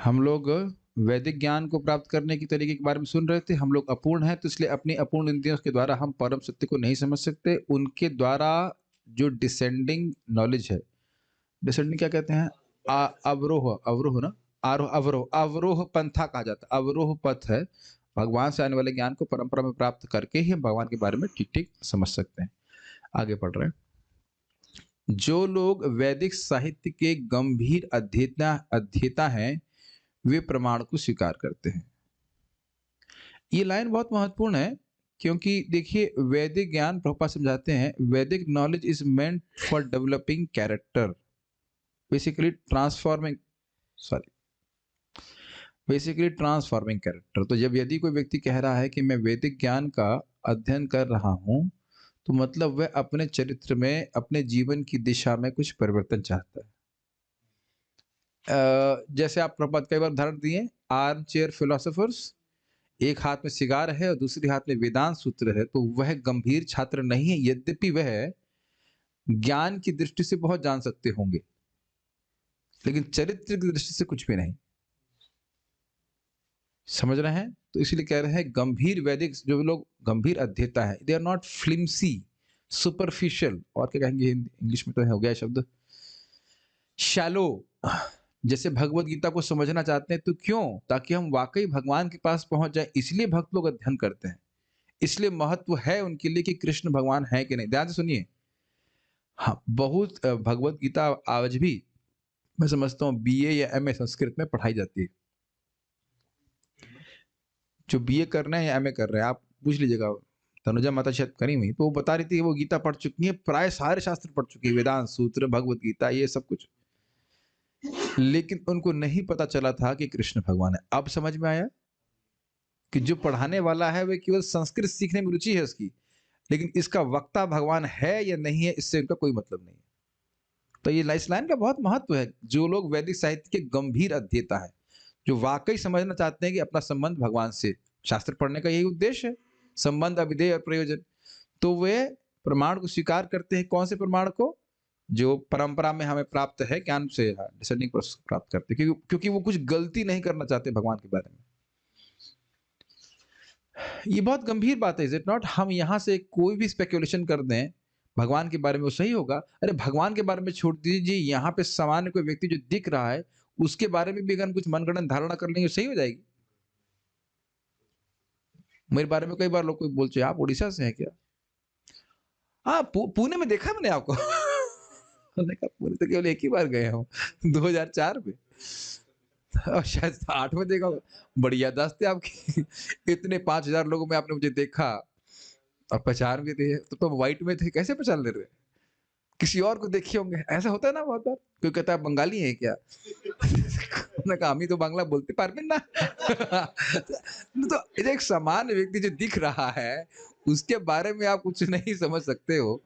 हम लोग वैदिक ज्ञान को प्राप्त करने के तरीके के बारे में सुन रहे थे। हम लोग अपूर्ण हैं, तो इसलिए अपनी अपूर्ण इंद्रियों के द्वारा हम परम सत्य को नहीं समझ सकते। उनके द्वारा जो डिसेंडिंग नॉलेज है, डिसेंडिंग क्या कहते हैं? अवरोह, अवरोह ना, आरोह, अवरोह, अवरोह पंथा कहा जाता है। अवरोह पथ है, भगवान से आने वाले ज्ञान को परंपरा में प्राप्त करके ही हम भगवान के बारे में ठीक ठीक समझ सकते हैं। आगे पढ़ रहे हैं। जो लोग वैदिक साहित्य के गंभीर अध्येता हैं, वे प्रमाण को स्वीकार करते हैं। ये लाइन बहुत महत्वपूर्ण है, क्योंकि देखिए वैदिक ज्ञान, प्रभुपाद समझाते हैं, वैदिक knowledge is meant for developing character, basically transforming, sorry, basically transforming character. तो जब यदि कोई व्यक्ति कह रहा है कि मैं वैदिक ज्ञान का अध्ययन कर रहा हूं, तो मतलब वह अपने चरित्र में, अपने जीवन की दिशा में कुछ परिवर्तन चाहता है। जैसे आप प्रभुपाद कई बार उदाहरण दिए, आर्म चेयर फिलोसोफर्स, एक हाथ में सिगार है और दूसरे हाथ में वेदांत सूत्र है, तो वह गंभीर छात्र नहीं है, यद्यपि वह ज्ञान की दृष्टि से बहुत जान सकते होंगे, लेकिन चरित्र की दृष्टि से कुछ भी नहीं। समझ रहे हैं? तो इसलिए कह रहे हैं गंभीर वैदिक, जो लोग गंभीर अध्येता है, they are not flimsy, superficial, और क्या कहेंगे इंग्लिश में तो हो गया शब्द, शैलो। जैसे भगवत गीता को समझना चाहते हैं, तो क्यों? ताकि हम वाकई भगवान के पास पहुंच जाए, इसलिए भक्त लोग अध्ययन करते हैं। इसलिए महत्व है उनके लिए कि कृष्ण भगवान है कि नहीं। ध्यान से सुनिए। हाँ, बहुत भगवत गीता आज भी मैं समझता हूँ बीए या एमए संस्कृत में पढ़ाई जाती है। जो बीए कर रहे हैं या एमए कर रहे हैं, आप पूछ लीजिएगा, तनुजा माता शायद करी हुई, तो वो बता रही थी कि वो गीता पढ़ चुकी है, प्राय सारे शास्त्र पढ़ चुकी है, वेदांत सूत्र, भगवत गीता, ये सब कुछ, लेकिन उनको नहीं पता चला था कि कृष्ण भगवान है। अब समझ में आया कि जो पढ़ाने वाला है वह केवल संस्कृत सीखने में रुचि है उसकी, लेकिन इसका वक्ता भगवान है या नहीं है, इससे उनका कोई मतलब नहीं है। तो ये इस लाइन का बहुत महत्व है। जो लोग वैदिक साहित्य के गंभीर अध्येता है, जो वाकई समझना चाहते हैं कि अपना संबंध भगवान से, शास्त्र पढ़ने का यही उद्देश्य है, संबंध, अभिधेय और प्रयोजन, तो वे प्रमाण को स्वीकार करते हैं। कौन से प्रमाण को? जो परंपरा में हमें प्राप्त है, ज्ञान से डिसेंडिंग प्राप्त करते हैं, क्योंकि वो कुछ गलती नहीं करना चाहते भगवान के बारे में। ये बहुत गंभीर बात है, इज इट नॉट? हम यहाँ से कोई भी स्पेकुलेशन कर दें भगवान के बारे में, वो सही होगा? अरे भगवान के बारे में छोड़ दीजिए, यहाँ पे सामान्य कोई व्यक्ति जो दिख रहा है, उसके बारे में भी अगर हम कुछ मनगढ़ंत धारणा कर लेंगे, सही हो जाएगी। मेरे बारे में कई बार लोग कोई बोलते हैं, आप उड़ीसा से हैं क्या? हाँ, पुणे में देखा मैंने आपको। मैंने कहा पुणे तो केवल एक ही बार गए हो, 2004 में, और शायद 8 में देखा होगा। बढ़िया याददाश्त है आपकी। इतने 5000 लोगों में आपने मुझे देखा और पहचान भी थे, तो व्हाइट में थे, कैसे पहचान ले रहे? किसी और को देखे होंगे, ऐसा होता है ना बहुत बार। कोई कहता है बंगाली है क्या? मैंने कहा हम ही तो बांग्ला बोलते पारबेन ना। तो एक सामान्य व्यक्ति जो दिख रहा है, उसके बारे में आप कुछ नहीं समझ सकते हो,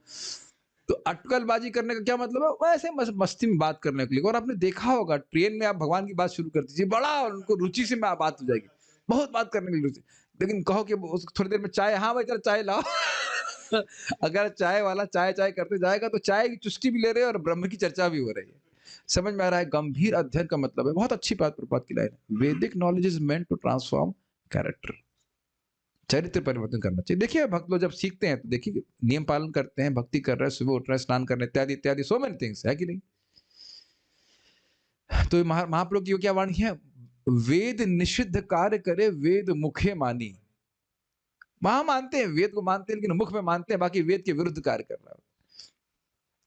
तो अटकलबाजी करने का क्या मतलब है? वैसे मस्ती में बात करने के लिए। और आपने देखा होगा ट्रेन में आप भगवान की बात शुरू कर दीजिए, बड़ा उनको रुचि से में बात हो जाएगी, बहुत बात करने की रुचि। लेकिन कहो कि थोड़ी देर में चाय, हाँ भाई जरा चाय लाओ। अगर चाय वाला चाय चाय करते जाएगा, तो चाय की चुस्की भी ले रहे हैं और ब्रह्म की चर्चा भी हो रही है। समझ में आ रहा है? गंभीर अध्ययन का मतलब है, बहुत अच्छी बात प्रपात की लाइन है, Vedic knowledge is meant to transform character, चरित्र परिवर्तन करना चाहिए। देखिए भक्त लोग जब सीखते हैं, तो देखिए नियम पालन करते हैं, भक्ति कर रहे हैं, सुबह उठ रहे हैं, स्नान कर रहे हैं, इत्यादि इत्यादि, सो मेनी थिंग्स है कि नहीं? तो महाप्रभु की क्या वाणी है? वेद निषिद्ध कार्य करे, वेद मुखे मानी। वहां मानते हैं, वेद को मानते हैं, लेकिन मुख में मानते हैं, बाकी वेद के विरुद्ध कार्य कर रहा है,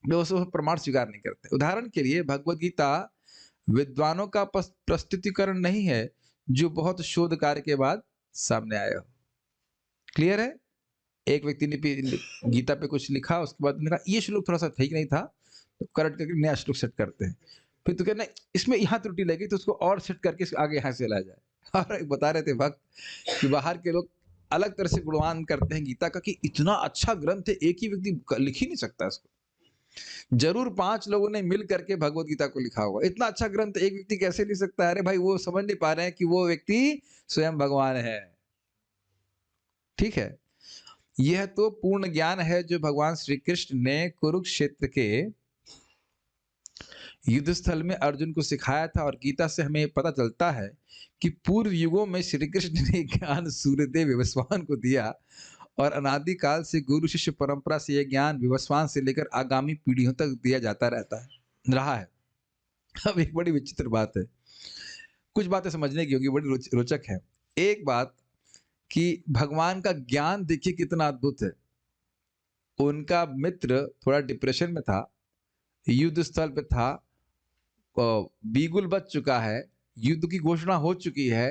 वो प्रमाण स्वीकार नहीं करते। उदाहरण के लिए भगवत गीता विद्वानों का प्रस्तुतिकरण नहीं है, जो बहुत शोध कार्य के बाद सामने आया हो। क्लियर है? एक व्यक्ति ने गीता पे कुछ लिखा, उसके बाद उन्होंने कहा ये श्लोक थोड़ा सा ठीक नहीं था, तो करेक्ट करके नया श्लोक सेट करते हैं। फिर तो कहना इसमें यहाँ त्रुटि लगी, तो उसको और सेट करके आगे यहाँ से लाया जाए। और बता रहे थे भक्त कि बाहर के लोग अलग तरह से गुणगान करते हैं गीता का, कि इतना अच्छा ग्रंथ है, एक ही व्यक्ति लिख ही नहीं सकता इसको, जरूर 5 लोगों ने मिल करके भगवत गीता को लिखा होगा। इतना अच्छा ग्रंथ एक व्यक्ति कैसे लिख सकता है? अरे भाई वो समझ नहीं पा रहे हैं कि वो व्यक्ति स्वयं भगवान है। ठीक है, यह तो पूर्ण ज्ञान है जो भगवान श्री कृष्ण ने कुरुक्षेत्र के युद्ध स्थल में अर्जुन को सिखाया था और गीता से हमें पता चलता है कि पूर्व युगों में श्री कृष्ण ने ज्ञान सूर्यदेव विवस्वान को दिया और अनादिकाल से गुरु शिष्य परंपरा से यह ज्ञान विवस्वान से लेकर आगामी पीढ़ियों तक दिया जाता रहता है रहा है। अब एक बड़ी विचित्र बात है, कुछ बातें समझने की होगी, बड़ी रोचक है। एक बात कि भगवान का ज्ञान देखिए कितना अद्भुत है। उनका मित्र थोड़ा डिप्रेशन में था, युद्ध स्थल पे था, बीगुल बच चुका है, युद्ध की घोषणा हो चुकी है,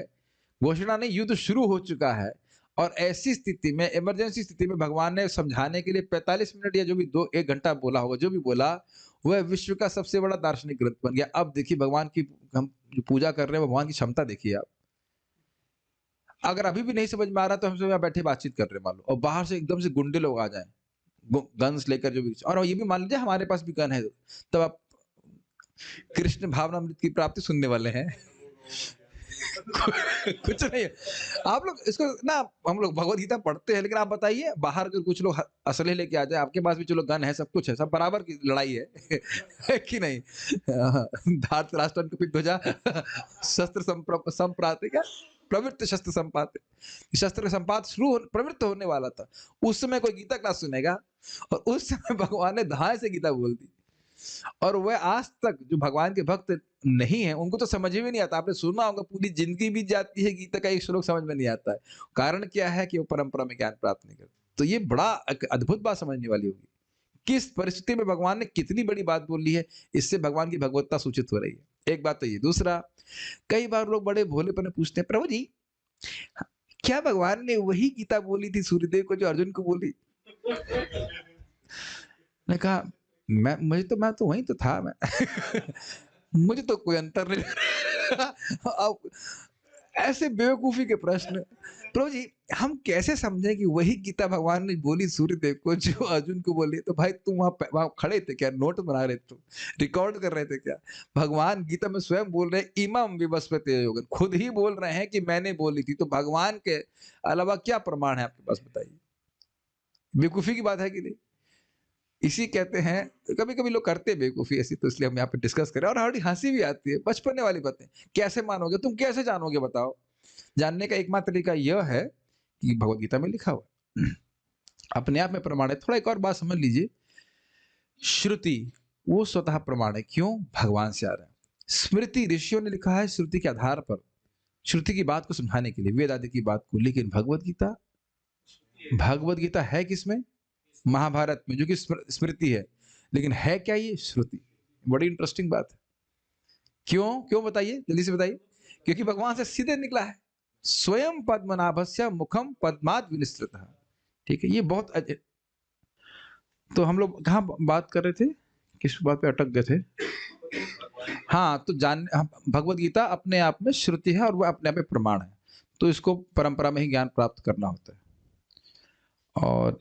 घोषणा नहीं युद्ध शुरू हो चुका है, और ऐसी स्थिति में, इमरजेंसी स्थिति में भगवान ने समझाने के लिए 45 मिनट या जो भी 2-1 घंटा बोला होगा, जो भी बोला, वह विश्व का सबसे बड़ा दार्शनिक ग्रंथ बन गया। अब देखिए भगवान की हम जो पूजा कर रहे हैं, भगवान की क्षमता देखिए आप। अगर अभी भी नहीं समझ में आ रहा तो हमसे यहाँ बैठे बातचीत कर रहे हैं मान लो, और बाहर से एकदम से गुंडे लोग आ जाएं गन्स लेकर, जो भी, और ये भी मान लीजिए हमारे पास भी गन है, तब आप कृष्ण भावनामृत की प्राप्ति सुनने वाले हैं। कुछ नहीं है। आप लोग इसको ना, हम लोग भगवत गीता पढ़ते हैं, लेकिन आप बताइए बाहर अगर कुछ लोग असले लेके आ जाए, आपके पास भी चलो गन है, सब कुछ है, सब बराबर की लड़ाई है, है कि नहीं? धार्त राष्ट्र ध्वजा शस्त्र संप्राते, क्या प्रवृत्त शस्त्र संपाते, शस्त्र का संपात प्रवृत्त होने वाला था। उस समय कोई गीता क्लास सुनेगा? और उस समय भगवान ने धाए से गीता बोल दी, और वह आज तक जो भगवान के भक्त नहीं है उनको तो समझ ही में नहीं आता। आपने सुना होगा पूरी जिंदगी बीत जाती है, गीता का एक श्लोक समझ में नहीं आता है। कारण क्या है? कि वो परंपरा में ज्ञान प्राप्त नहीं करते। तो ये बड़ा अद्भुत बात समझने वाली होगी, किस परिस्थिति में भगवान ने कितनी बड़ी बात बोली है, इससे भगवान की भगवत्ता सूचित हो रही है। एक बात तो ये। दूसरा, कई बार लोग बड़े भोलेपन में पूछते हैं, प्रभु जी क्या भगवान ने वही गीता बोली थी सूर्यदेव को जो अर्जुन को बोली? ने कहा मैं तो वहीं तो था मैं। मुझे तो कोई अंतर नहीं। अब ऐसे बेवकूफी के प्रश्न, प्रभु जी हम कैसे समझें कि वही गीता भगवान ने बोली सूर्यदेव को जो अर्जुन को बोली? तो भाई तुम वहां खड़े थे क्या? नोट बना रहे थे, रिकॉर्ड कर रहे थे क्या? भगवान गीता में स्वयं बोल रहे हैं, इमम विवस्वते योगन, खुद ही बोल रहे हैं कि मैंने बोली थी। तो भगवान के अलावा क्या प्रमाण है आपके पास, बताइए? बेवकूफी की बात है कि नहीं? इसी कहते हैं, कभी कभी लोग करते हैं बेवकूफी ऐसी, तो इसलिए हम यहाँ पे डिस्कस करें, और हमारी हंसी भी आती है, बचपने वाली बातें। कैसे मानोगे तुम, कैसे जानोगे बताओ? जानने का एकमात्र तरीका यह है कि भगवत गीता में लिखा हुआ है, अपने आप में प्रमाण है। थोड़ा एक और बात समझ लीजिए, श्रुति वो स्वतः प्रमाण है। क्यों? भगवान से आ रहा है। स्मृति ऋषियों ने लिखा है श्रुति के आधार पर, श्रुति की बात को समझाने के लिए, वेद आदि की बात को। लेकिन भगवत गीता है किसमें? महाभारत में, जो कि स्मृति है। लेकिन है क्या ये? श्रुति। बड़ी इंटरेस्टिंग बात है। क्यों? क्यों बताइए, जल्दी से बताइए। क्योंकि भगवान से सीधे निकला है। स्वयं पद्मनाभस्य मुखम पद्माद विनिस्तृतः। ठीक है, ये बहुत तो हम लोग कहाँ बात कर रहे थे, किस बात पे अटक गए थे? हाँ, तो भगवत गीता अपने आप में श्रुति है और वह अपने आप में प्रमाण है। तो इसको परंपरा में ही ज्ञान प्राप्त करना होता है, और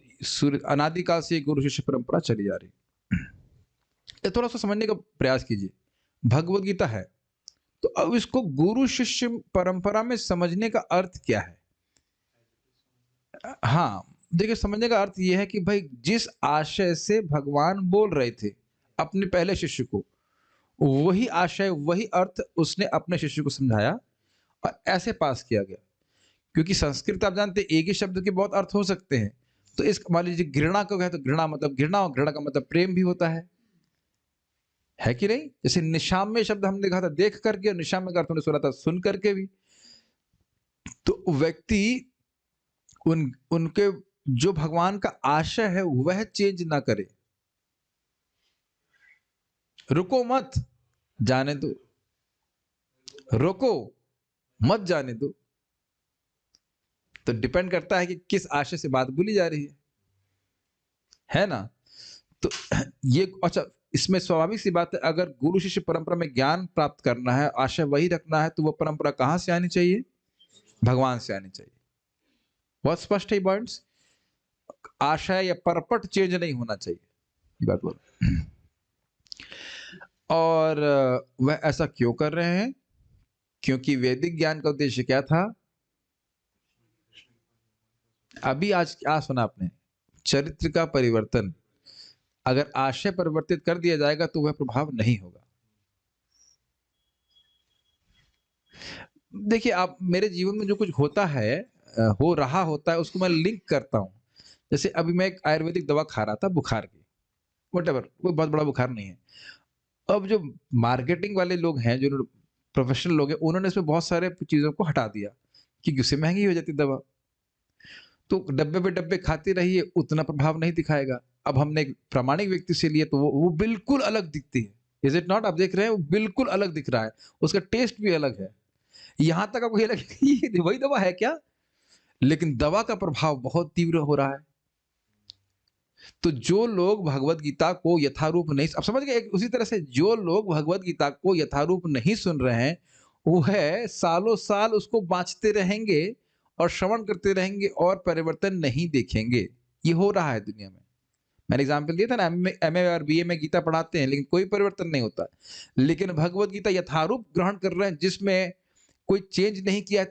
अनादिकाल से गुरु शिष्य परंपरा चली जा रही है। थोड़ा सा समझने का प्रयास कीजिए। भगवत गीता है, तो अब इसको गुरु शिष्य परंपरा में समझने का अर्थ क्या है? हाँ, देखिए समझने का अर्थ यह है कि भाई जिस आशय से भगवान बोल रहे थे अपने पहले शिष्य को, वही आशय वही अर्थ उसने अपने शिष्य को समझाया और ऐसे पास किया गया। क्योंकि संस्कृत आप जानते हैं, एक ही शब्द के बहुत अर्थ हो सकते हैं। तो इस मान लीजिए घृणा को कहे तो घृणा मतलब घृणा, और घृणा का मतलब प्रेम भी होता है कि नहीं? जैसे निशाम्य शब्द हमने देखा था देख करके, और निशाम्य का अर्थ हमने सुना था सुन करके भी। तो व्यक्ति उनके जो भगवान का आशय है वह चेंज ना करे। रुको मत, जाने दो, रोको मत, जाने दो। तो डिपेंड करता है कि किस आशय से बात बोली जा रही है ना? तो ये अच्छा, इसमें स्वाभाविक सी बात है, अगर गुरु शिष्य परंपरा में ज्ञान प्राप्त करना है, आशय वही रखना है, तो वह परंपरा कहां से आनी चाहिए? भगवान से आनी चाहिए। बहुत स्पष्ट है पॉइंट्स। आशय या परपट चेंज नहीं होना चाहिए, ये बात बोल। और वह ऐसा क्यों कर रहे हैं? क्योंकि वैदिक ज्ञान का उद्देश्य क्या था? अभी आज क्या सुना आपने? चरित्र का परिवर्तन। अगर आशय परिवर्तित कर दिया जाएगा तो वह प्रभाव नहीं होगा। देखिए, आप मेरे जीवन में जो कुछ होता है हो रहा होता है उसको मैं लिंक करता हूँ। जैसे अभी मैं एक आयुर्वेदिक दवा खा रहा था बुखार की, व्हाटएवर कोई बहुत बड़ा बुखार नहीं है। अब जो मार्केटिंग वाले लोग हैं, जो प्रोफेशनल लोग हैं, उन्होंने इसमें बहुत सारे चीज़ों को हटा दिया, क्योंकि उससे महँगी हो जाती दवा। तो डब्बे पे डब्बे खाते रहिए, उतना प्रभाव नहीं दिखाएगा। अब हमने एक प्रामाणिक व्यक्ति से लिए तो वो बिल्कुल अलग दिखती है। Is it not? आप देख रहे हैं वो बिल्कुल अलग दिख रहा है, उसका टेस्ट भी अलग है। यहाँ तक आपको ये लगेगा कि ये वही दवा है क्या? लेकिन दवा का प्रभाव बहुत तीव्र हो रहा है। तो जो लोग भगवत गीता को यथारूप नहीं, अब समझ गए? एक उसी तरह से जो लोग भगवत गीता को यथारूप नहीं सुन रहे हैं, वो है सालों-साल उसको बाँचते रहेंगे और श्रवण करते रहेंगे और परिवर्तन नहीं देखेंगे। ये हो रहा है दुनिया में। मैंने एग्ज़ाम्पल दिया था ना, एमए और बीए में गीता पढ़ाते हैं, लेकिन कोई परिवर्तन नहीं होता। लेकिन भगवत गीता यथारूप ग्रहण कर रहे हैं, जिसमें कोई चेंज नहीं किया है,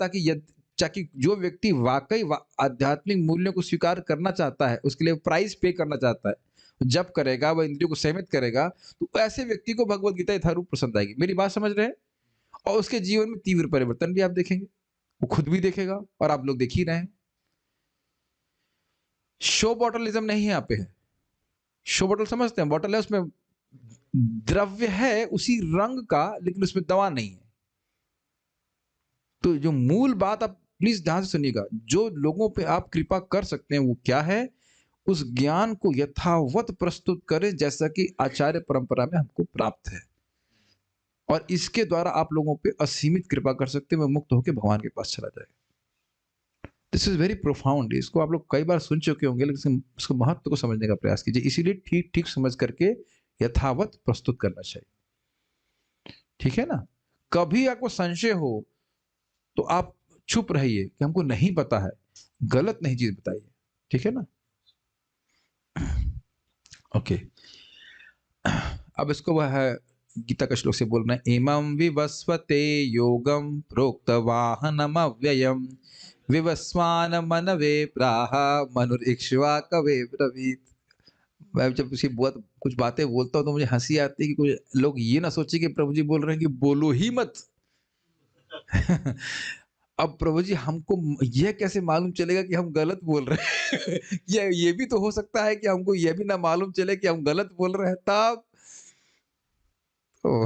ताकि जो व्यक्ति वाक़ई आध्यात्मिक मूल्यों को स्वीकार करना चाहता है, उसके लिए प्राइस पे करना चाहता है, जब करेगा, वह इंद्रियों को संयमित करेगा, तो ऐसे व्यक्ति को भगवत गीता यथारूप पसंद आएगी। मेरी बात समझ रहे हैं? और उसके जीवन में तीव्र परिवर्तन भी आप देखेंगे। वो खुद भी देखेगा और आप लोग देख ही रहे हैं। शो बॉटलिज़्म नहीं यहाँ पे है। शो बॉटल समझते हैं? बॉटल है, उसमें द्रव्य है उसी रंग का, लेकिन उसमें दवा नहीं है। तो जो मूल बात, आप प्लीज़ ध्यान से सुनिएगा, जो लोगों पे आप कृपा कर सकते हैं वो क्या है? उस ज्ञान को यथावत प्रस्तुत करें जैसा कि आचार्य परंपरा में हमको प्राप्त है। और इसके द्वारा आप लोगों पे असीमित कृपा कर सकते हैं, वो मुक्त होके भगवान के पास चला जाएगा। दिस इज़ वेरी प्रोफाउंड, इसको आप लोग कई बार सुन चुके होंगे, लेकिन इसको महत्व को समझने का प्रयास कीजिए। इसीलिए ठीक-ठीक समझ करके यथावत प्रस्तुत करना चाहिए। ठीक है ना? कभी आपको संशय हो तो आप चुप रहिए कि हमको नहीं पता है, गलत नहीं चीज़ बताइए। ठीक है ना? ओके। अब इसको वह गीता का श्लोक से बोल रहे हैं, इमं विवस्वते योगं प्रोक्तवाहनमव्ययम् विवस्वान मनवे प्राह मनुरिक्ष्वाकवे ब्रवीत। मैं जब उसी बहुत कुछ बातें बोलता हूँ तो मुझे हंसी आती है कि कुछ लोग ये ना सोचे कि प्रभु जी बोल रहे हैं कि बोलो ही मत। अब प्रभु जी हमको ये कैसे मालूम चलेगा कि हम गलत बोल रहे हैं? ये भी तो हो सकता है कि हमको ये भी ना मालूम चले कि हम गलत बोल रहे हैं, तब तो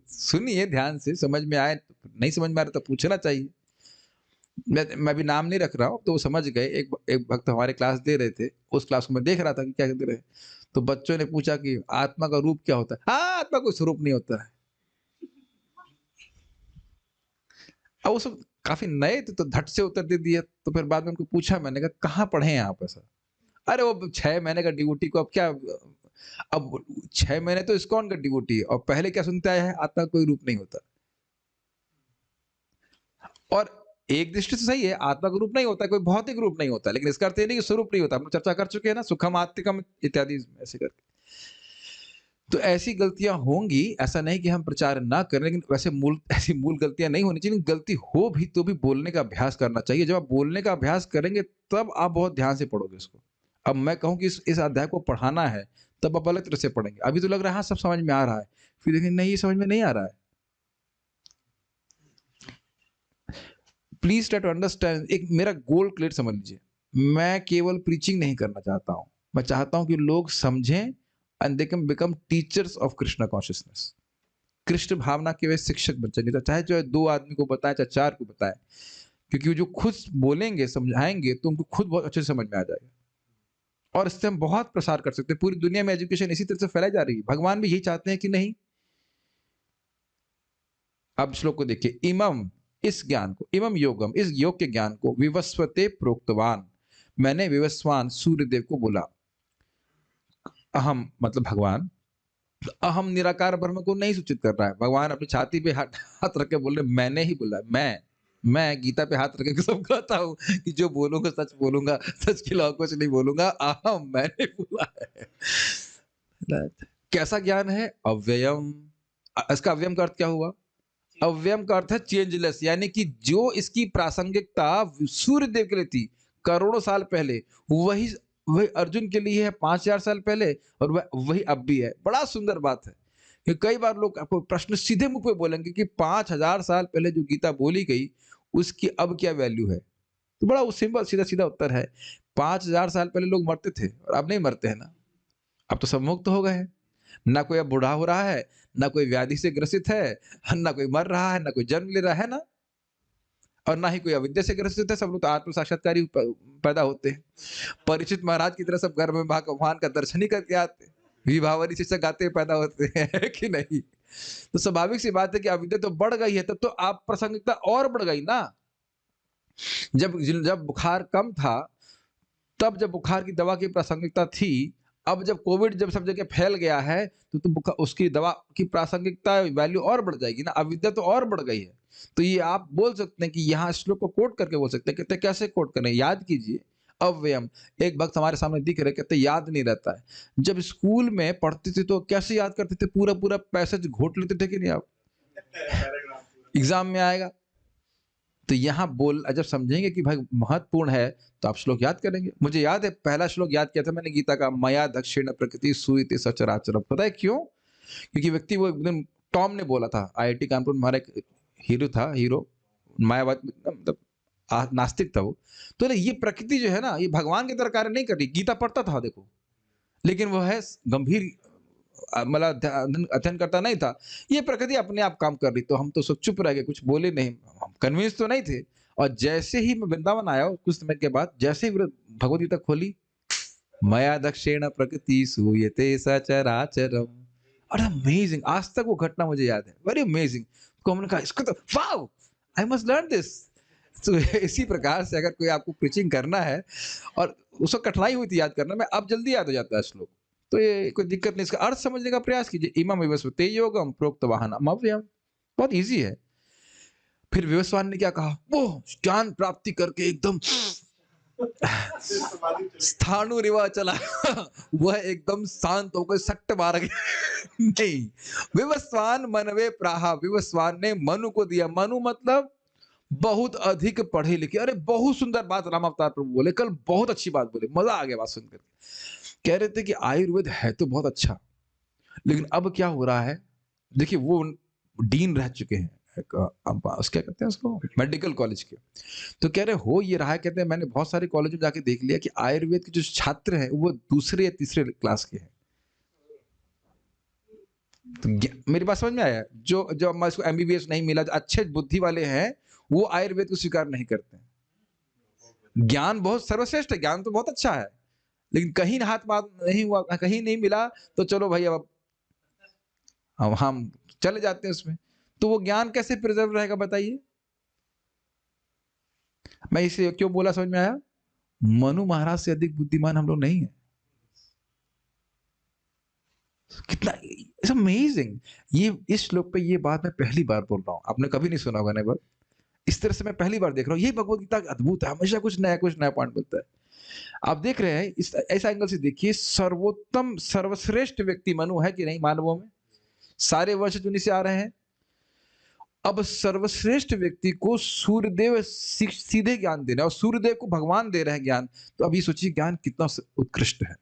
सुनिए ध्यान से, समझ में आए, नहीं समझ में आ रहा तो पूछना चाहिए। मैं भी नाम नहीं रख रहा हूँ, तो वो समझ गए। एक भक्त हमारे क्लास दे रहे थे, उस क्लास को मैं देख रहा था कि क्या दे रहे हैं। तो बच्चों ने पूछा कि आत्मा का रूप क्या होता है? हाँ, आत्मा कोई स्वरूप नहीं होता है। अब वो सब काफ़ी नए थे तो झट से उत्तर दे दिया, तो फिर बाद में उनको पूछा, मैंने कहा कहाँ पढ़े हैं आप ऐसा? अरे वो 6 महीने का डिवोटी को अब क्या, अब 6 महीने तो इस्कॉन का डिवोटी है और पहले क्या सुनते आए हैं, आत्मा का कोई रूप नहीं होता। और एक दृष्टि से सही है, आत्मा का रूप नहीं होता है, कोई भौतिक रूप नहीं होता, लेकिन इसका अर्थ ये नहीं कि स्वरूप नहीं होता। हम लोग चर्चा कर चुके हैं ना, सुखम आत्तिकम इत्यादि ऐसे करके। तो ऐसी गलतियां होंगी, ऐसा नहीं कि हम प्रचार ना करें, लेकिन वैसे मूल ऐसी मूल गलतियां नहीं होनी चाहिए। लेकिन गलती हो भी तो भी बोलने का अभ्यास करना चाहिए। जब आप बोलने का अभ्यास करेंगे तब आप बहुत ध्यान से पढ़ोगे इसको। अब मैं कहूँ कि इस अध्याय को पढ़ाना है, तब आप अलग तरह से पढ़ेंगे। अभी तो लग रहा है हाँ सब समझ में आ रहा है, फिर देखें नहीं ये समझ में नहीं आ रहा है। Please try to understand. एक मेरा गोल क्लियर समझ लीजिए, मैं केवल प्रीचिंग नहीं करना चाहता हूँ, मैं चाहता हूँ कि लोग समझें and they can become teachers of Krishna consciousness. Krishna भावना के वे शिक्षक बन सके, चाहे जो है 2 आदमी को बताएं चाहे 4 को बताएं, क्योंकि वो जो खुद बोलेंगे समझाएंगे तो उनको खुद बहुत अच्छे से समझ में आ जाएगा। और इससे हम बहुत प्रसार कर सकते हैं। पूरी दुनिया में एजुकेशन इसी तरह से फैलाई जा रही है। भगवान भी यही चाहते हैं कि नहीं? अब श्लोक को देखिए, इमम इस ज्ञान को, इमम योगम इस योग के ज्ञान को, विवस्वते प्रोक्तवान मैंने विवस्वान सूर्यदेव को बोला। अहम मतलब भगवान, अहम निराकार ब्रह्म को नहीं सूचित कर रहा है। भगवान अपनी छाती पे हाथ रख के बोल रहे मैंने ही बोला, मैं गीता पे हाथ रख के सब कहता हूँ कि जो बोलूंगा सच बोलूंगा, सच के अलावा कुछ नहीं बोलूंगा। अहम मैंने बोला है। कैसा ज्ञान है? अव्ययम। इसका अव्ययम का अर्थ क्या हुआ? अव्ययम का अर्थ है चेंजलेस, यानी कि जो इसकी प्रासंगिकता सूर्य देव के लिए थी करोड़ों साल पहले, वही वही अर्जुन के लिए है 5000 साल पहले, और वही अब भी है। बड़ा सुंदर बात है कि कई बार लोग आपको प्रश्न सीधे मुंह पे बोलेंगे कि 5000 साल पहले जो गीता बोली गई, उसकी अब क्या वैल्यू है? तो बड़ा वो सिंपल सीधा-सीधा उत्तर है, 5000 साल पहले लोग मरते थे और अब नहीं मरते हैं ना। अब तो सब मुक्त हो गए हैं। ना कोई अब बूढ़ा हो रहा है, ना कोई व्याधि से ग्रसित है, ना कोई मर रहा है, ना कोई जन्म ले रहा है ना, और ना ही कोई अविद्या से ग्रसित है, सब लोग तो आत्म साक्षात्कार प पैदा होते हैं। परीक्षित महाराज की तरह सब गर्भ में भगवान का दर्शन ही करके आते हैं। विभावरी शिक्षा गाते हुए पैदा होते हैं, है कि नहीं? तो स्वाभाविक सी बात है कि अविद्या तो बढ़ गई है, तब तो आप प्रासंगिकता और बढ़ गई ना। जब बुखार कम था, तब जब बुखार की दवा की प्रासंगिकता थी, अब जब कोविड जब सब जगह फैल गया है, तो बुखा उसकी दवा की प्रासंगिकता वैल्यू और बढ़ जाएगी ना, अविद्या तो और बढ़ गई है। तो ये आप बोल सकते हैं कि यहाँ श्लोक को कोट करके बोल सकते हैं, कहते हैं कैसे कोट करें? याद कीजिए, अव्ययम, एक भक्त हमारे सामने दिख रहे, कहते हैं याद नहीं रहता है। जब स्कूल में पढ़ते थे तो कैसे याद करते थे? पूरा-पूरा पैसेज घोट लेते थे कि नहीं आप? एग्ज़ाम में आएगा। तो यहाँ बोल जब समझेंगे कि भाई महत्वपूर्ण है, तो आप श्लोक याद करेंगे। मुझे याद है पहला श्लोक याद किया था मैंने गीता का, मया दक्षिण प्रकृति सूयते सचराचरम। पता है क्यों? क्योंकि व्यक्ति वो एकदम टॉम ने बोला था, आईआईटी कानपुर में हमारा एक हीरो मायावाद मतलब नास्तिक था वो। तो ना ये प्रकृति जो है ना, ये भगवान की तरह कार्य नहीं कर रही। गीता पढ़ता था देखो, लेकिन वो है गंभीर मतलब अध्ययन करता नहीं था। ये प्रकृति अपने आप काम कर रही, तो हम तो सब चुप रह गए, कुछ बोले नहीं, हम कन्विंस तो नहीं थे। और जैसे ही मैं वृंदावन आया कुछ समय के बाद, जैसे ही भगवत गीता खोली, मया दक्षिण प्रकृति सूयते सचराचरम, और अमेजिंग, आज तक वो घटना मुझे याद है, वेरी अमेजिंग। तो हमने कहा इसको तो wow, I must learn this. तो इसी प्रकार से अगर कोई आपको प्रीचिंग करना है, और उसको कठिनाई हुई थी याद करना में, अब जल्दी याद हो जाता है श्लोक, तो ये कोई दिक्कत नहीं। इसका अर्थ समझने का प्रयास कीजिए। इमम विवस्वते योगम प्रोक्त वाहनम अव्ययम, बहुत इजी है। फिर विवस्वान ने क्या कहा? वो ज्ञान प्राप्ति करके एकदम स्थाणु रिवा चला वह एकदम शांत होकर सट्ट मार गया नहीं, विवस्वान मनवे प्राहा, विवस्वान ने मनु को दिया। मनु मतलब बहुत अधिक पढ़े लिखे। अरे बहुत सुंदर बात राम अवतार प्रभु बोले कल, बहुत अच्छी बात बोले, मजा आ गया बात सुनकर। कह रहे थे कि आयुर्वेद है तो बहुत अच्छा, लेकिन अब क्या हो रहा है, देखिए वो डीन रह चुके हैं क्या कहते हैं उसको, मेडिकल कॉलेज के। तो कह रहे हो ये रहा है, कहते हैं मैंने बहुत सारे कॉलेज में जाके देख लिया कि आयुर्वेद के जो छात्र हैं वो दूसरे या तीसरे क्लास के हैं। तो मेरी बात समझ में आया? जो जो इसको एमबीबीएस नहीं मिला, जो अच्छे बुद्धि वाले हैं, वो आयुर्वेद को स्वीकार नहीं करते हैं। ज्ञान बहुत सर्वश्रेष्ठ है, ज्ञान तो बहुत अच्छा है, लेकिन कहीं हाथ बात नहीं हुआ, कहीं नहीं मिला, तो चलो भाई अब हम चले जाते हैं उसमें। तो वो ज्ञान कैसे प्रिजर्व रहेगा बताइए? मैं इसे क्यों बोला, समझ में आया? मनु महाराज से अधिक बुद्धिमान हम लोग नहीं है। कितना इट्स अमेजिंग। ये इस श्लोक पे ये बात मैं पहली बार बोल रहा हूँ, आपने कभी नहीं सुना होगा नेवर। इस तरह से मैं पहली बार देख रहा हूँ। ये भगवत गीता अद्भुत है, हमेशा कुछ नया पॉइंट मिलता है। आप देख रहे हैं इस ऐसा एंगल से देखिए, सर्वोत्तम सर्वश्रेष्ठ व्यक्ति मनु है कि नहीं मानवों में? सारे वर्ष उन्हीं से आ रहे हैं। अब सर्वश्रेष्ठ व्यक्ति को सूर्यदेव सीधे ज्ञान दे रहे हैं, और सूर्यदेव को भगवान दे रहे हैं ज्ञान। तो अभी सोचिए ज्ञान कितना उत्कृष्ट है।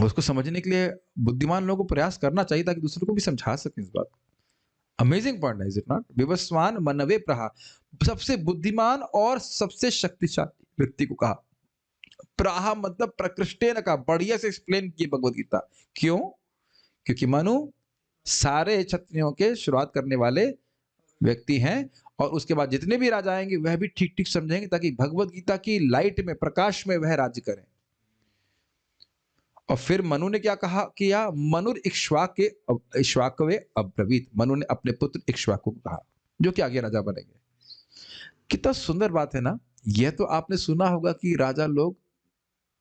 उसको समझने के लिए बुद्धिमान लोगों को प्रयास करना चाहिए, ताकि दूसरों को भी समझा सकें इस बात। अमेजिंग पॉइंट है, इज इट नॉट? विवस्वान मनवे प्रहा, सबसे बुद्धिमान और सबसे शक्तिशाली व्यक्ति को कहा। प्राहा मतलब प्रकृष्टेन का, बढ़िया से एक्सप्लेन किए भगवत गीता। क्यों? क्योंकि मनु सारे क्षत्रियों के शुरुआत करने वाले व्यक्ति हैं, और उसके बाद जितने भी राजा आएंगे वह भी ठीक ठीक समझेंगे, ताकि भगवत गीता की लाइट में, प्रकाश में वह राज्य करें। और फिर मनु ने क्या कहा किया? मनुर इक्ष्वाकवे अब्रवीत, मनु ने अपने पुत्र इक्ष्वाकु को कहा, जो कि आगे राजा बनेंगे। कितना सुंदर बात है ना। यह तो आपने सुना होगा कि राजा लोग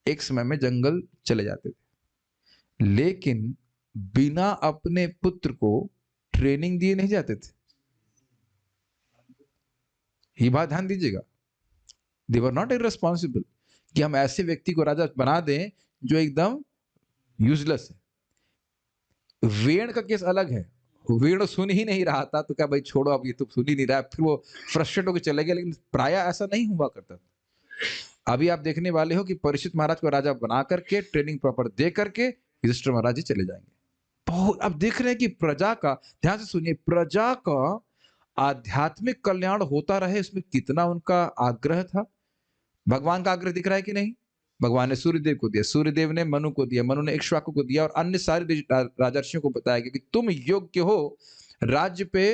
एक समय में जंगल चले जाते थे, लेकिन बिना अपने पुत्र को ट्रेनिंग दिए नहीं जाते थे। ये बात ध्यान दीजिएगा। दे वर नॉट इररिस्पॉन्सिबल कि हम ऐसे व्यक्ति को राजा बना दें जो एकदम यूजलेस है। वेण का केस अलग है, वेण सुन ही नहीं रहा था, तो क्या भाई छोड़ो, अब ये तो सुन ही नहीं रहा, फिर वो फ्रस्ट्रेट होकर चले गए। लेकिन प्राय ऐसा नहीं हुआ करता था। अभी आप देखने वाले हो कि परीक्षित महाराज को राजा बना करके, ट्रेनिंग प्रॉपर दे करके युधिष्ठिर महाराज जी चले जाएंगे। बहुत अब देख रहे हैं कि प्रजा का, ध्यान से सुनिए, प्रजा का आध्यात्मिक कल्याण होता रहे, इसमें कितना उनका आग्रह था। भगवान का आग्रह दिख रहा है कि नहीं? भगवान ने सूर्यदेव को दिया, सूर्यदेव ने मनु को दिया, मनु ने इक्ष्वाकु को दिया और अन्य सारे राजर्षियों को बताया कि तुम योग्य हो राज्य पे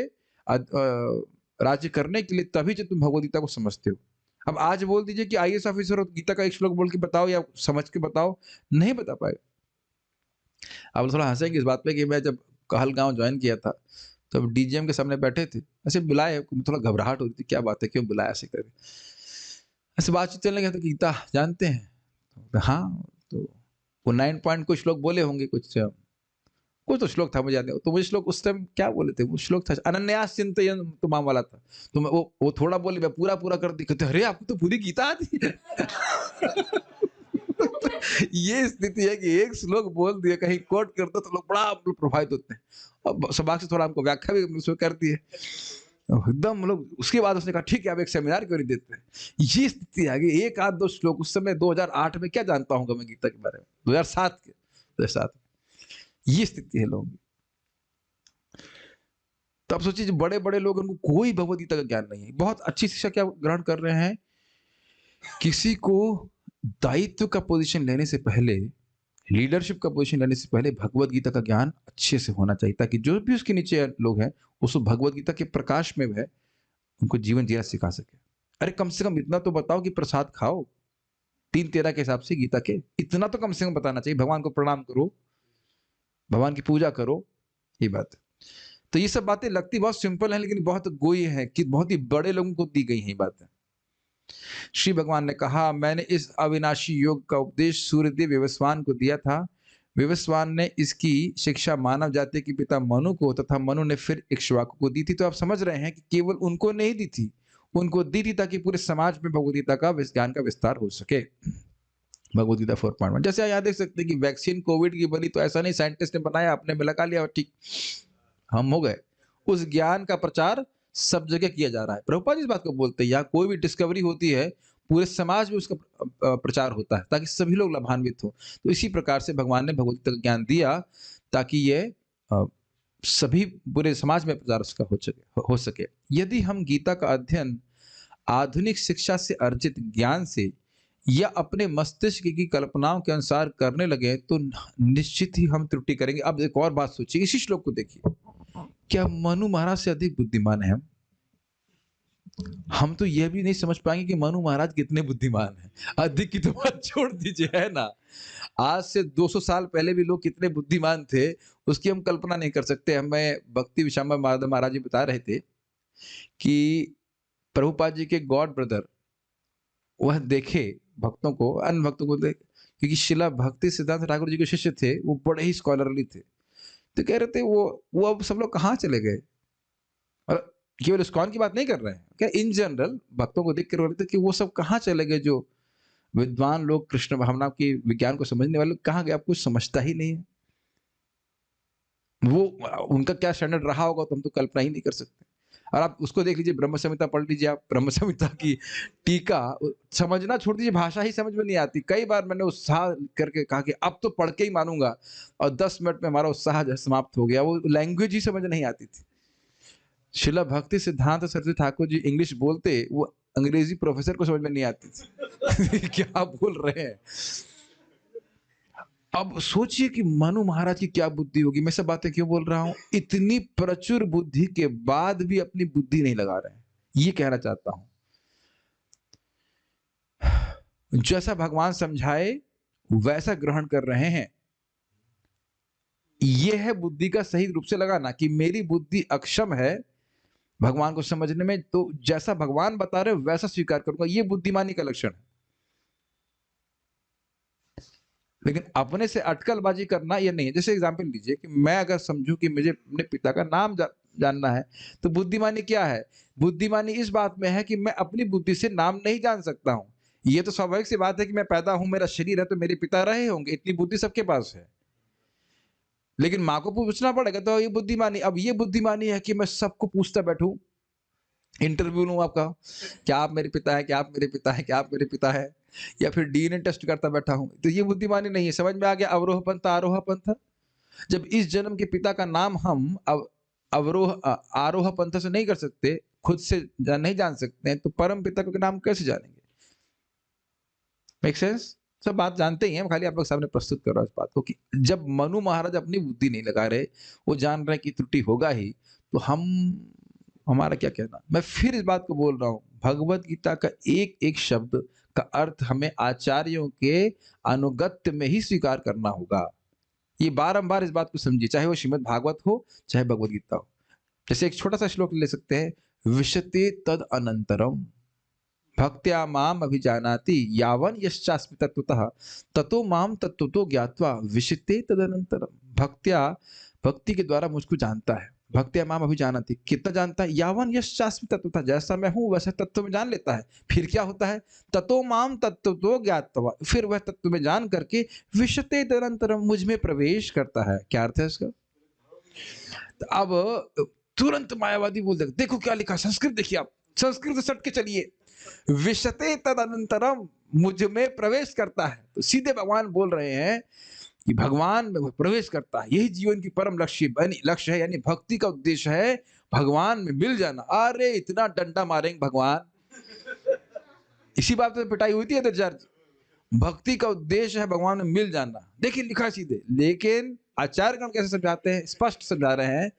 राज्य करने के लिए, तभी जब तुम भगवद गीता को समझते हो। अब आज बोल दीजिए कि आईएएस ऑफिसर हो, गीता का एक श्लोक बोल के बताओ या समझ के बताओ, नहीं बता पाए। आप थोड़ा हंसेंगे इस बात पे कि मैं जब कहलगांव ज्वाइन किया था, तब डीजीएम के सामने बैठे थे, ऐसे बुलाए, थोड़ा घबराहट हो रही थी, क्या बात है, क्यों बुलाया ऐसे करके, ऐसे बातचीत चलने लगा, तो गीता जानते हैं? तो हाँ, तो वो 9 पॉइंट कुछ श्लोक बोले होंगे, कुछ तो श्लोक था, मुझे याद नहीं। तो वो श्लोक उस टाइम क्या बोले थे, वो श्लोक था अनन्यास चिंतयन् तो माम वाला था। तो मैं वो थोड़ा बोले, मैं पूरा कर दी, कहते अरे आपको तो पूरी गीता आती है। ये स्थिति है कि एक श्लोक बोल दिया, कहीं कोट कर दो तो लोग बड़ा प्रभावित होते हैं, और सबाक से थोड़ा हमको व्याख्या भी उसमें कर दी है एकदम। हम लोग उसके बाद उसने कहा ठीक है, अब एक सेमिनार क्यों नहीं देते हैं। ये स्थिति आ गई। एक आध दो श्लोक उस समय 2008 में क्या जानता हूँ मैं गीता के बारे में, 2007 ये स्थिति है लोगों की। तो आप सोचिए, जो बड़े बड़े लोग, उनको कोई भगवद गीता का ज्ञान नहीं है। बहुत अच्छी शिक्षा क्या ग्रहण कर रहे हैं, किसी को दायित्व का पोजीशन लेने से पहले, लीडरशिप का पोजीशन लेने से पहले भगवद गीता का ज्ञान अच्छे से होना चाहिए, ताकि जो भी उसके नीचे लोग हैं उसको भगवद गीता के प्रकाश में वह उनको जीवन जीना सिखा सके। अरे कम से कम इतना तो बताओ कि प्रसाद खाओ 3-13 के हिसाब से गीता के, इतना तो कम से कम बताना चाहिए। भगवान को प्रणाम करो, भगवान की पूजा करो, ये बात है। तो ये सब बातें लगती बहुत सिंपल है, लेकिन बहुत गोई है, कि बहुत ही बड़े लोगों को दी गई है ये बातें। श्री भगवान ने कहा, मैंने इस अविनाशी योग का उपदेश सूर्यदेव विवस्वान को दिया था। विवस्वान ने इसकी शिक्षा मानव जाति के पिता मनु को, तथा मनु ने फिर इक्ष्वाकु को दी थी। तो आप समझ रहे हैं कि केवल उनको नहीं दी थी, उनको दी थी ताकि पूरे समाज में भगवद गीता का ज्ञान का विस्तार हो सके। भगवद गीता 4.1, जैसे यहाँ देख सकते हैं कि वैक्सीन कोविड की बनी, तो ऐसा नहीं साइंटिस्ट ने बनाया, अपने में लगा लिया और ठीक हम हो गए। उस ज्ञान का प्रचार सब जगह किया जा रहा है। प्रभुपाद जी इस बात को बोलते हैं, यहाँ कोई भी डिस्कवरी होती है, पूरे समाज में उसका प्रचार होता है, ताकि सभी लोग लाभान्वित हो। तो इसी प्रकार से भगवान ने भगवद गीता का ज्ञान दिया, ताकि ये सभी पूरे समाज में प्रचार उसका हो सके। यदि हम गीता का अध्ययन आधुनिक शिक्षा से अर्जित ज्ञान से या अपने मस्तिष्क की कल्पनाओं के अनुसार करने लगे, तो निश्चित ही हम त्रुटि करेंगे। अब एक और बात सोचिए, इसी श्लोक को देखिए, क्या मनु महाराज से अधिक बुद्धिमान है हम तो यह भी नहीं समझ पाएंगे कि मनु महाराज कितने बुद्धिमान हैं। अधिक की तो बात छोड़ दीजिए, है ना। आज से 200 साल पहले भी लोग कितने बुद्धिमान थे, उसकी हम कल्पना नहीं कर सकते। हमें भक्ति विशंबर माधव महाराज जी बता रहे थे कि प्रभुपाद जी के गॉड ब्रदर, वह देखे भक्तों को, अन्य भक्तों को देख, क्योंकि शिला भक्ति सिद्धांत ठाकुर जी के शिष्य थे, वो बड़े ही स्कॉलरली थे। तो कह रहे थे वो अब सब लोग कहाँ चले गए। और केवल इस्कॉन की बात नहीं कर रहे हैं, क्या इन जनरल भक्तों को देख कर बोलते कि वो सब कहाँ चले गए, जो विद्वान लोग, कृष्ण भावना की विज्ञान को समझने वाले कहाँ गए, आप कुछ समझता ही नहीं है। वो उनका क्या स्टैंडर्ड रहा होगा, तो हम तो कल्पना ही नहीं कर सकते। और आप उसको देख लीजिए, ब्रह्म संहिता पढ़ लीजिए आप, ब्रह्म संहिता की टीका समझना छोड़ दीजिए, भाषा ही समझ में नहीं आती। कई बार मैंने उत्साह करके कहा कि अब तो पढ़ के ही मानूंगा, और 10 मिनट में हमारा उत्साह समाप्त हो गया, वो लैंग्वेज ही समझ नहीं आती थी। शिला भक्ति सिद्धांत सरस्वती ठाकुर जी इंग्लिश बोलते, वो अंग्रेजी प्रोफेसर को समझ में नहीं आती थी। क्या बोल रहे हैं। अब सोचिए कि मनु महाराज की क्या बुद्धि होगी। मैं सब बातें क्यों बोल रहा हूं, इतनी प्रचुर बुद्धि के बाद भी अपनी बुद्धि नहीं लगा रहे हैं, ये कहना चाहता हूं। जैसा भगवान समझाए वैसा ग्रहण कर रहे हैं, यह है बुद्धि का सही रूप से लगाना, कि मेरी बुद्धि अक्षम है भगवान को समझने में, तो जैसा भगवान बता रहे वैसा स्वीकार करूंगा, ये बुद्धिमानी का लक्षण है। लेकिन अपने से अटकलबाजी करना ये नहीं है। जैसे एग्जाम्पल लीजिए कि मैं अगर समझूं कि मुझे अपने पिता का नाम जानना है, तो बुद्धिमानी क्या है। बुद्धिमानी इस बात में है कि मैं अपनी बुद्धि से नाम नहीं जान सकता हूं। ये तो स्वाभाविक सी बात है कि मैं पैदा हूं, मेरा शरीर है, तो मेरे पिता रहे होंगे, इतनी बुद्धि सबके पास है। लेकिन माँ को पूछना पड़ेगा, तो ये बुद्धिमानी। अब ये बुद्धिमानी है कि मैं सबको पूछता बैठूं, इंटरव्यू लूं आपका, क्या आप मेरे पिता है, क्या आप मेरे पिता है, क्या आप मेरे पिता है, या फिर डीएनए टेस्ट करता बैठा हूं। तो ये बुद्धिमानी नहीं है। समझ में आ गया, अवरोह पंथ आरोह पंथ। जब इस जन्म के पिता का नाम हम आरोह पंथ से नहीं कर सकते, खुद से नहीं जान सकते हैं, तो परम पिता का नाम कैसे जानेंगे? Make sense? सब बात जानते ही हैं, खाली आप लोग सामने प्रस्तुत कर रहा हूं इस बात को कि जब मनु महाराज अपनी बुद्धि नहीं लगा रहे, वो जान रहे हैं कि त्रुटि होगा ही, तो हमारा क्या कहना? मैं फिर इस बात को बोल रहा हूं, भगवत गीता का एक एक शब्द का अर्थ हमें आचार्यों के अनुगत्य में ही स्वीकार करना होगा। ये बारंबार इस बात को समझिए, चाहे वो श्रीमद् भागवत हो, चाहे भगवत गीता हो। जैसे एक छोटा सा श्लोक ले सकते हैं, विशते तद अनंतरम भक्त्या माम अभिजानाति यावन यश्चास्मि तत्वतः ततो माम तत्वतो ज्ञात्वा विशते तदनंतरम। भक्ति के द्वारा मुझको जानता है, भक्त्या माम अभिजानाति, कितना जानता है? यावन यश्चास्मि तत्वतः, जैसा मैं हूं वैसा तत्व में जान लेता है। फिर क्या होता है? ततो माम तत्वतो ज्ञात्वा, फिर वह तत्व में जान करके विशते तदनंतरम, मुझ में प्रवेश करता है। क्या अर्थ है इसका? अब तुरंत मायावादी बोल देगा, देखो क्या लिखा, संस्कृत देखिए, आप संस्कृत से सट के चलिए, विशते तदनंतरम, मुझ में प्रवेश करता है। तो सीधे भगवान बोल रहे हैं कि भगवान में प्रवेश करता है, यही जीवन की परम लक्ष्य है, यानी भक्ति का उद्देश्य है भगवान में मिल जाना। अरे इतना डंडा मारेंगे भगवान, इसी बात पे पिटाई हुई थी आचार्य। भक्ति का उद्देश्य है भगवान में मिल जाना, देखिए लिखा सीधे। लेकिन आचार्यगण कैसे समझाते हैं? स्पष्ट समझा रहे हैं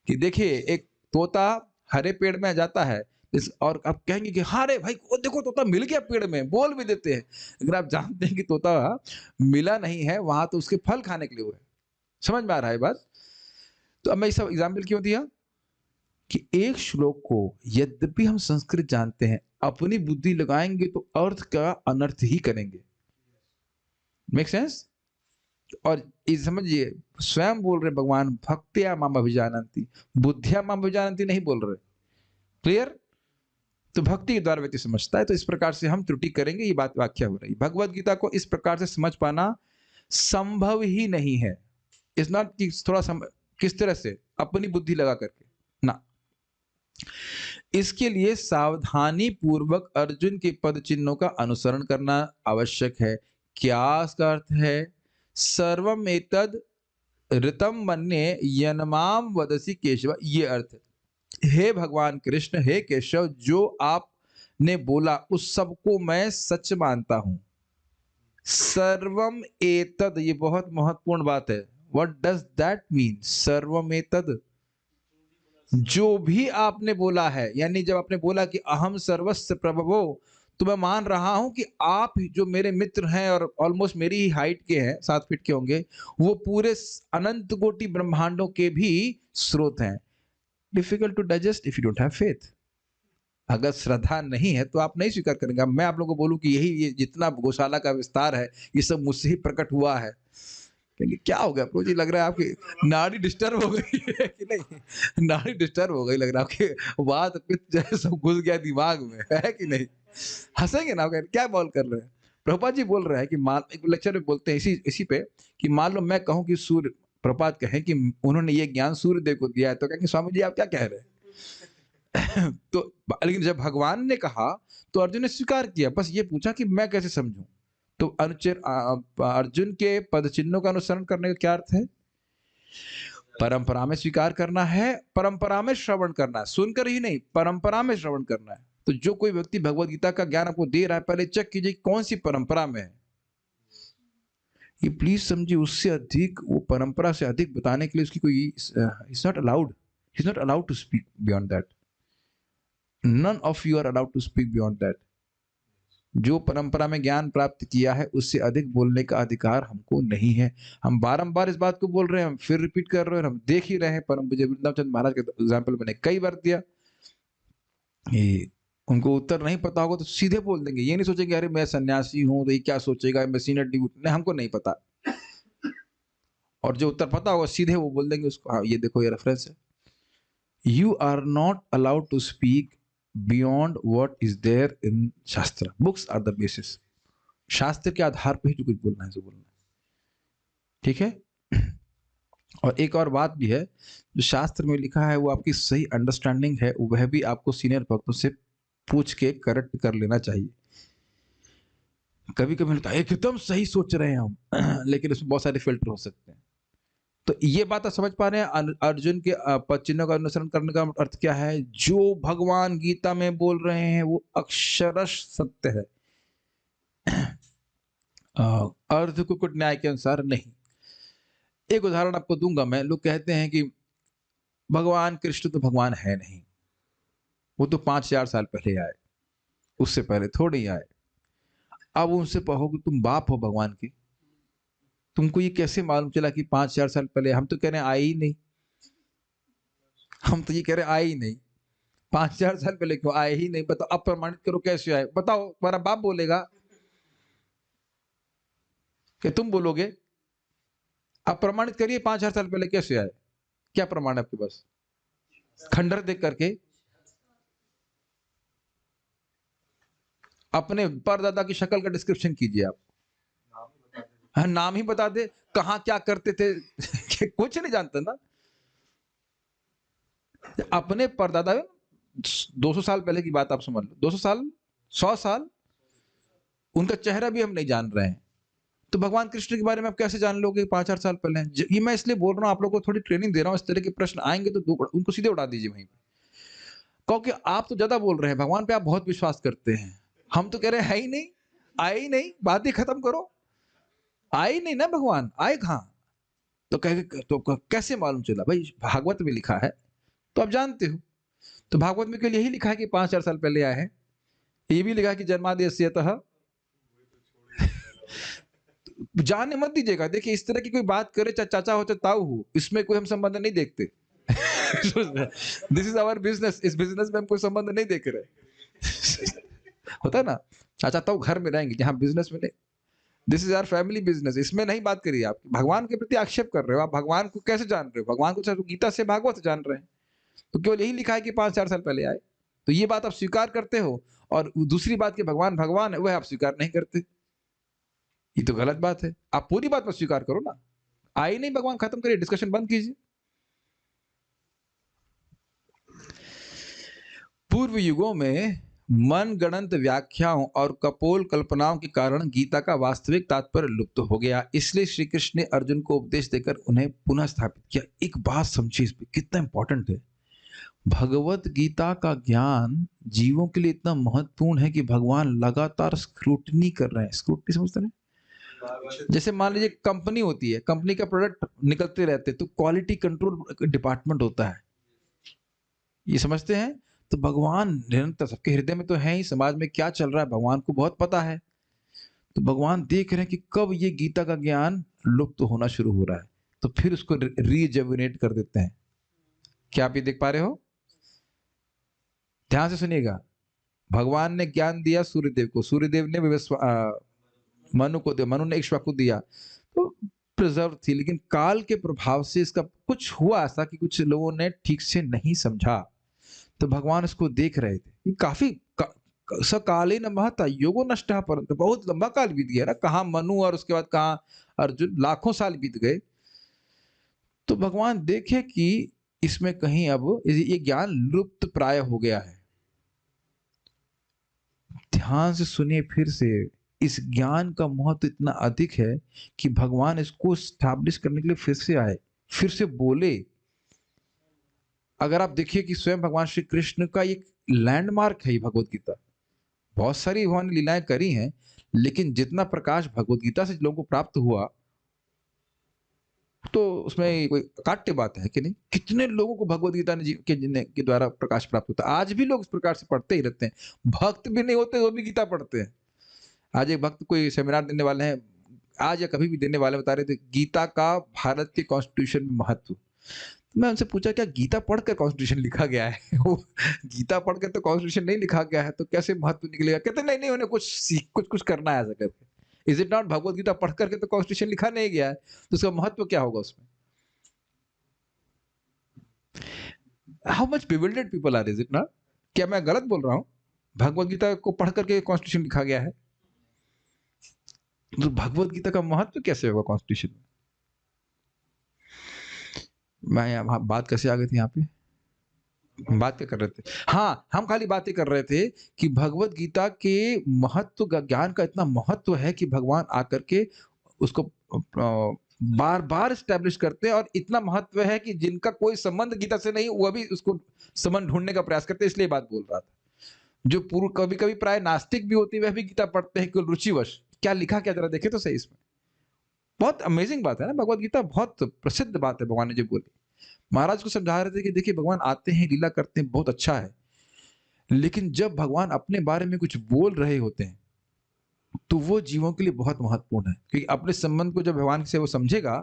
कि देखिए, एक तोता हरे पेड़ में जाता है, और आप कहेंगे कि हाँ रे भाई, वो देखो तोता मिल गया पेड़ में, बोल भी देते हैं। अगर आप जानते हैं कि तोता मिला नहीं है वहां, तो उसके फल खाने के लिए हुए। समझ में आ रहा है बात? तो अब मैं सब एग्जाम्पल क्यों दिया कि एक श्लोक को यद्यपि हम संस्कृत जानते हैं, अपनी बुद्धि लगाएंगे तो अर्थ का अनर्थ ही करेंगे। Make sense? और इस समझिए, स्वयं बोल रहे भगवान, भक्त्या माम अभिजानन्ति, बुद्धिया माम अभिजानन्ति नहीं बोल रहे। क्लियर? तो भक्ति के द्वारा व्यक्ति समझता है। तो इस प्रकार से हम त्रुटि करेंगे, ये बात व्याख्या हो रही। भगवत गीता को इस प्रकार से समझ पाना संभव ही नहीं है। इट्स नॉट कि थोड़ा किस तरह से अपनी बुद्धि लगा करके ना, इसके लिए सावधानी पूर्वक अर्जुन के पद चिन्हों का अनुसरण करना आवश्यक है। क्या इसका अर्थ है? सर्वम एतद ऋतम मन्ये यन्माम वदसी केशव, ये अर्थ है। हे भगवान कृष्ण, हे केशव, जो आपने बोला उस सबको मैं सच मानता हूं। सर्वम एतद, ये बहुत महत्वपूर्ण बात है। What does that mean? सर्वम एतद, जो भी आपने बोला है, यानी जब आपने बोला कि अहम सर्वस्व प्रभवो, तो मैं मान रहा हूं कि आप जो मेरे मित्र हैं और ऑलमोस्ट मेरी ही हाइट के हैं, 7 फीट के होंगे, वो पूरे अनंत कोटि ब्रह्मांडों के भी स्रोत हैं। Difficult to digest if you don't have faith. अगर श्रद्धा नहीं है तो आप नहीं स्वीकार करेंगे। मैं आप लोगों को बोलूं कि ये जितना गौशाला का विस्तार है, ये सब मुझसे ही प्रकट हुआ है, क्या हो गया प्रभु जी? लग रहा है आपकी नाड़ी डिस्टर्ब हो गई है कि नहीं? नाड़ी डिस्टर्ब हो गई लग रहा है आपके, वात पित्त जो है सब घुस गया दिमाग में, है कि नहीं? हंसेंगे ना, क्या बोल कर रहे हैं? प्रभुपाद जी बोल रहे हैं कि एक लेक्चर में बोलते हैं इसी पे कि मान लो मैं कहूं कि सूर्य, प्रभुपाद कहें कि उन्होंने ये ज्ञान सूर्य देव को दिया है, तो कहेंगे स्वामी जी आप क्या कह रहे हैं? तो लेकिन जब भगवान ने कहा तो अर्जुन ने स्वीकार किया, बस ये पूछा कि मैं कैसे समझूं। तो अर्जुन के पद चिन्हों का अनुसरण करने का क्या अर्थ है? परंपरा में स्वीकार करना है, परंपरा में श्रवण करना है, सुनकर ही नहीं, परंपरा में श्रवण करना है। तो जो कोई व्यक्ति भगवत गीता का ज्ञान आपको दे रहा है, पहले चेक कीजिए कौन सी परंपरा में है। ये प्लीज समझिए, उससे अधिक, वो परंपरा से अधिक बताने के लिए उसकी कोई is not allowed, he is not allowed to speak beyond that. None of you are allowed to speak beyond that. जो परंपरा में ज्ञान प्राप्त किया है उससे अधिक बोलने का अधिकार हमको नहीं है। हम बारंबार इस बात को बोल रहे हैं, हम फिर रिपीट कर रहे हैं, हम देख ही रहे हैं। परम पूज्य वृंदावन चंद्र महाराज के एग्जाम्पल मैंने कई बार दिया। उनको उत्तर नहीं पता होगा तो सीधे बोल देंगे, ये नहीं सोचेंगे अरे मैं सन्यासी हूं तो ये क्या सोचेगा, मैं सीनियर डिवोटी, नहीं, हमको नहीं पता। और जो उत्तर पता होगा सीधे वो बोल देंगे उसको, हाँ ये देखो ये रेफरेंस है। You are not allowed to speak beyond what is there in shastra. Books are the basis. शास्त्र के आधार पर ही जो कुछ बोलना है सो बोलना है, ठीक है? और एक और बात भी है, जो शास्त्र में लिखा है वो आपकी सही अंडरस्टैंडिंग है, वह भी आपको सीनियर भक्तों से पूछ के करेक्ट कर लेना चाहिए। कभी कभी लगता है एकदम सही सोच रहे हैं हम, लेकिन उसमें बहुत सारे फिल्टर हो सकते हैं। तो ये बात आप समझ पा रहे हैं अर्जुन के पद चिन्हों का अनुसरण करने का अर्थ क्या है? जो भगवान गीता में बोल रहे हैं वो अक्षरश सत्य है। अर्ध कुकुट न्याय के अनुसार नहीं। एक उदाहरण आपको दूंगा मैं। लोग कहते हैं कि भगवान कृष्ण तो भगवान है नहीं, वो तो 5000 साल पहले आए, उससे पहले थोड़ी आए। अब उनसे कहो कि तुम बाप हो भगवान के, तुमको ये कैसे मालूम चला कि 5000 साल पहले? हम तो कह रहे हैं आए ही नहीं, हम तो ये कह रहे आए ही नहीं। 5000 साल पहले क्यों आए ही नहीं? बताओ, अब प्रमाणित करो कैसे आए, बताओ। तुम्हारा बाप बोलेगा कि तुम बोलोगे? आप प्रमाणित करिए 5000 साल पहले कैसे आए। क्या प्रमाण है आपके पास? खंडर देख करके? अपने परदादा की शक्ल का डिस्क्रिप्शन कीजिए आप। हाँ, नाम ही बता दे, कहाँ क्या करते थे कुछ नहीं जानते ना। अपने परदादा 200 साल पहले की बात आप समझ लो, 200 साल, 100 साल, उनका चेहरा भी हम नहीं जान रहे हैं। तो भगवान कृष्ण के बारे में आप कैसे जान लोगे 5000 साल पहले? ये मैं इसलिए बोल रहा हूँ, आप लोगों को थोड़ी ट्रेनिंग दे रहा हूँ। इस तरह के प्रश्न आएंगे तो उनको सीधे उड़ा दीजिए वहीं पे। क्योंकि आप तो ज्यादा बोल रहे हैं, भगवान पे आप बहुत विश्वास करते हैं। हम तो कह रहे हैं है ही नहीं, आए ही नहीं, बात ही खत्म करो। आए ही नहीं ना भगवान, आए कहाँ? तो कैसे मालूम चला? भाई भागवत में लिखा है तो आप जानते हो। तो भागवत में केवल यही लिखा है कि 5000 साल पहले आए हैं। ये भी लिखा है कि जन्माद्यस्यतः। जाने मत दीजिएगा। देखिए, इस तरह की कोई बात करे, चाहे चाचा हो चाहे ताऊ हो, इसमें कोई हम संबंध नहीं देखते। This is our business. इस बिजनेस में हम कोई संबंध नहीं देख रहे। होता है ना, चाचा ताऊ घर में रहेंगे, जहां बिजनेस में नहीं। This is our family business. इसमें नहीं बात करिए। आप भगवान के प्रति आक्षेप कर रहे हो। आप भगवान को कैसे जान रहे हो? भगवान को सिर्फ गीता से, भागवत से जान रहे हैं। तो केवल यही लिखा है कि 5000 साल पहले आए। तो ये बात आप स्वीकार करते हो, और दूसरी बात कि भगवान भगवान है, वह आप स्वीकार नहीं करते। ये तो गलत बात है। आप पूरी बात मत स्वीकार करो ना। आए नहीं भगवान, खत्म करिए, डिस्कशन बंद कीजिए। पूर्व युगों में मनगढ़ंत व्याख्याओं और कपोल कल्पनाओं के कारण गीता का वास्तविक तात्पर्य लुप्त हो गया। इसलिए श्री कृष्ण ने अर्जुन को उपदेश देकर उन्हें पुनः स्थापित किया। एक बात समझिए, इस पे कितना इंपॉर्टेंट है। भगवत गीता का ज्ञान जीवों के लिए इतना महत्वपूर्ण है कि भगवान लगातार स्क्रूटनी कर रहे हैं। स्क्रूटनी समझते हैं? जैसे मान लीजिए कंपनी होती है, कंपनी का प्रोडक्ट निकलते रहते, तो क्वालिटी कंट्रोल डिपार्टमेंट होता है। ये समझते हैं? तो भगवान निरंतर सबके हृदय में तो है ही, समाज में क्या चल रहा है भगवान को बहुत पता है। तो भगवान देख रहे हैं कि कब ये गीता का ज्ञान लुप्त होना शुरू हो रहा है, तो फिर उसको रीजेविनेट कर देते हैं। क्या आप ये देख पा रहे हो? ध्यान से सुनिएगा। भगवान ने ज्ञान दिया सूर्यदेव को, सूर्यदेव ने मनु को दिया, मनु ने इक्ष्वाकु को दिया, तो प्रिजर्व थी। लेकिन काल के प्रभाव से इसका कुछ हुआ ऐसा कि कुछ लोगों ने ठीक से नहीं समझा। तो भगवान इसको देख रहे थे। ये काफी सकालीन महता योगो नष्ट, परंतु बहुत लंबा काल बीत गया ना। कहाँ मनु और उसके बाद कहाँ अर्जुन, लाखों साल बीत गए। तो भगवान देखे कि इसमें कहीं अब ये ज्ञान लुप्त प्राय हो गया है। ध्यान से सुनिए फिर से। इस ज्ञान का महत्व इतना अधिक है कि भगवान इसको स्टैब्लिश करने के लिए फिर से आए, फिर से बोले। अगर आप देखिए कि स्वयं भगवान श्री कृष्ण का एक लैंडमार्क है भगवत गीता। बहुत सारी भगवान ने लीलाएं करी हैं, लेकिन जितना प्रकाश भगवत गीता से लोगों को प्राप्त हुआ, तो उसमें कोई काट्य बात है कि नहीं? कितने लोगों को भगवत गीता ने के द्वारा प्रकाश प्राप्त होता है। आज भी लोग इस प्रकार से पढ़ते ही रहते हैं। भक्त भी नहीं होते वो भी गीता पढ़ते हैं। आज एक भक्त कोई सेमिनार देने वाले हैं, आज या कभी भी देने वाले बता रहे थे गीता का भारत के कॉन्स्टिट्यूशन में महत्व। तो मैं उनसे पूछा क्या गीता पढ़कर कॉन्स्टिट्यूशन लिखा गया है? वो गीता पढ़कर तो कॉन्स्टिट्यूशन नहीं लिखा गया है, तो कैसे महत्व निकलेगा? कहते नहीं नहीं, उन्हें कुछ करना है ऐसा करके। Is it not? Bhagavad Gita पढ़ करके तो कॉन्स्टिट्यूशन लिखा नहीं गया है, तो उसका महत्व क्या होगा उसमें? How much bewildered people are, is it not? क्या मैं गलत बोल रहा हूँ? भगवत गीता को पढ़ करके कॉन्स्टिट्यूशन लिखा गया है, तो भगवत गीता का महत्व कैसे होगा कॉन्स्टिट्यूशन में? मैं यहाँ बात कैसे आ गई थी यहाँ पे? बात क्या कर रहे थे? हाँ, हम खाली बातें कर रहे थे कि भगवत गीता के महत्व का, ज्ञान का इतना महत्व है कि भगवान आकर के उसको बार बार स्टैब्लिश करते हैं, और इतना महत्व है कि जिनका कोई संबंध गीता से नहीं वह भी उसको संबंध ढूंढने का प्रयास करते हैं। इसलिए बात बोल रहा था, जो पूर्व कभी कभी प्राय नास्तिक भी होती है वह भी गीता पढ़ते हैं केवल रुचिवश। क्या लिखा क्या, जरा देखे तो सही इसमें। बहुत अमेजिंग बात है ना, भगवत गीता बहुत प्रसिद्ध बात है। भगवान ने जो बोली, महाराज को समझा रहे थे कि देखिए भगवान आते हैं, लीला करते हैं, बहुत अच्छा है, लेकिन जब भगवान अपने बारे में कुछ बोल रहे होते हैं तो वो जीवों के लिए बहुत महत्वपूर्ण है, क्योंकि अपने संबंध को जब भगवान से वो समझेगा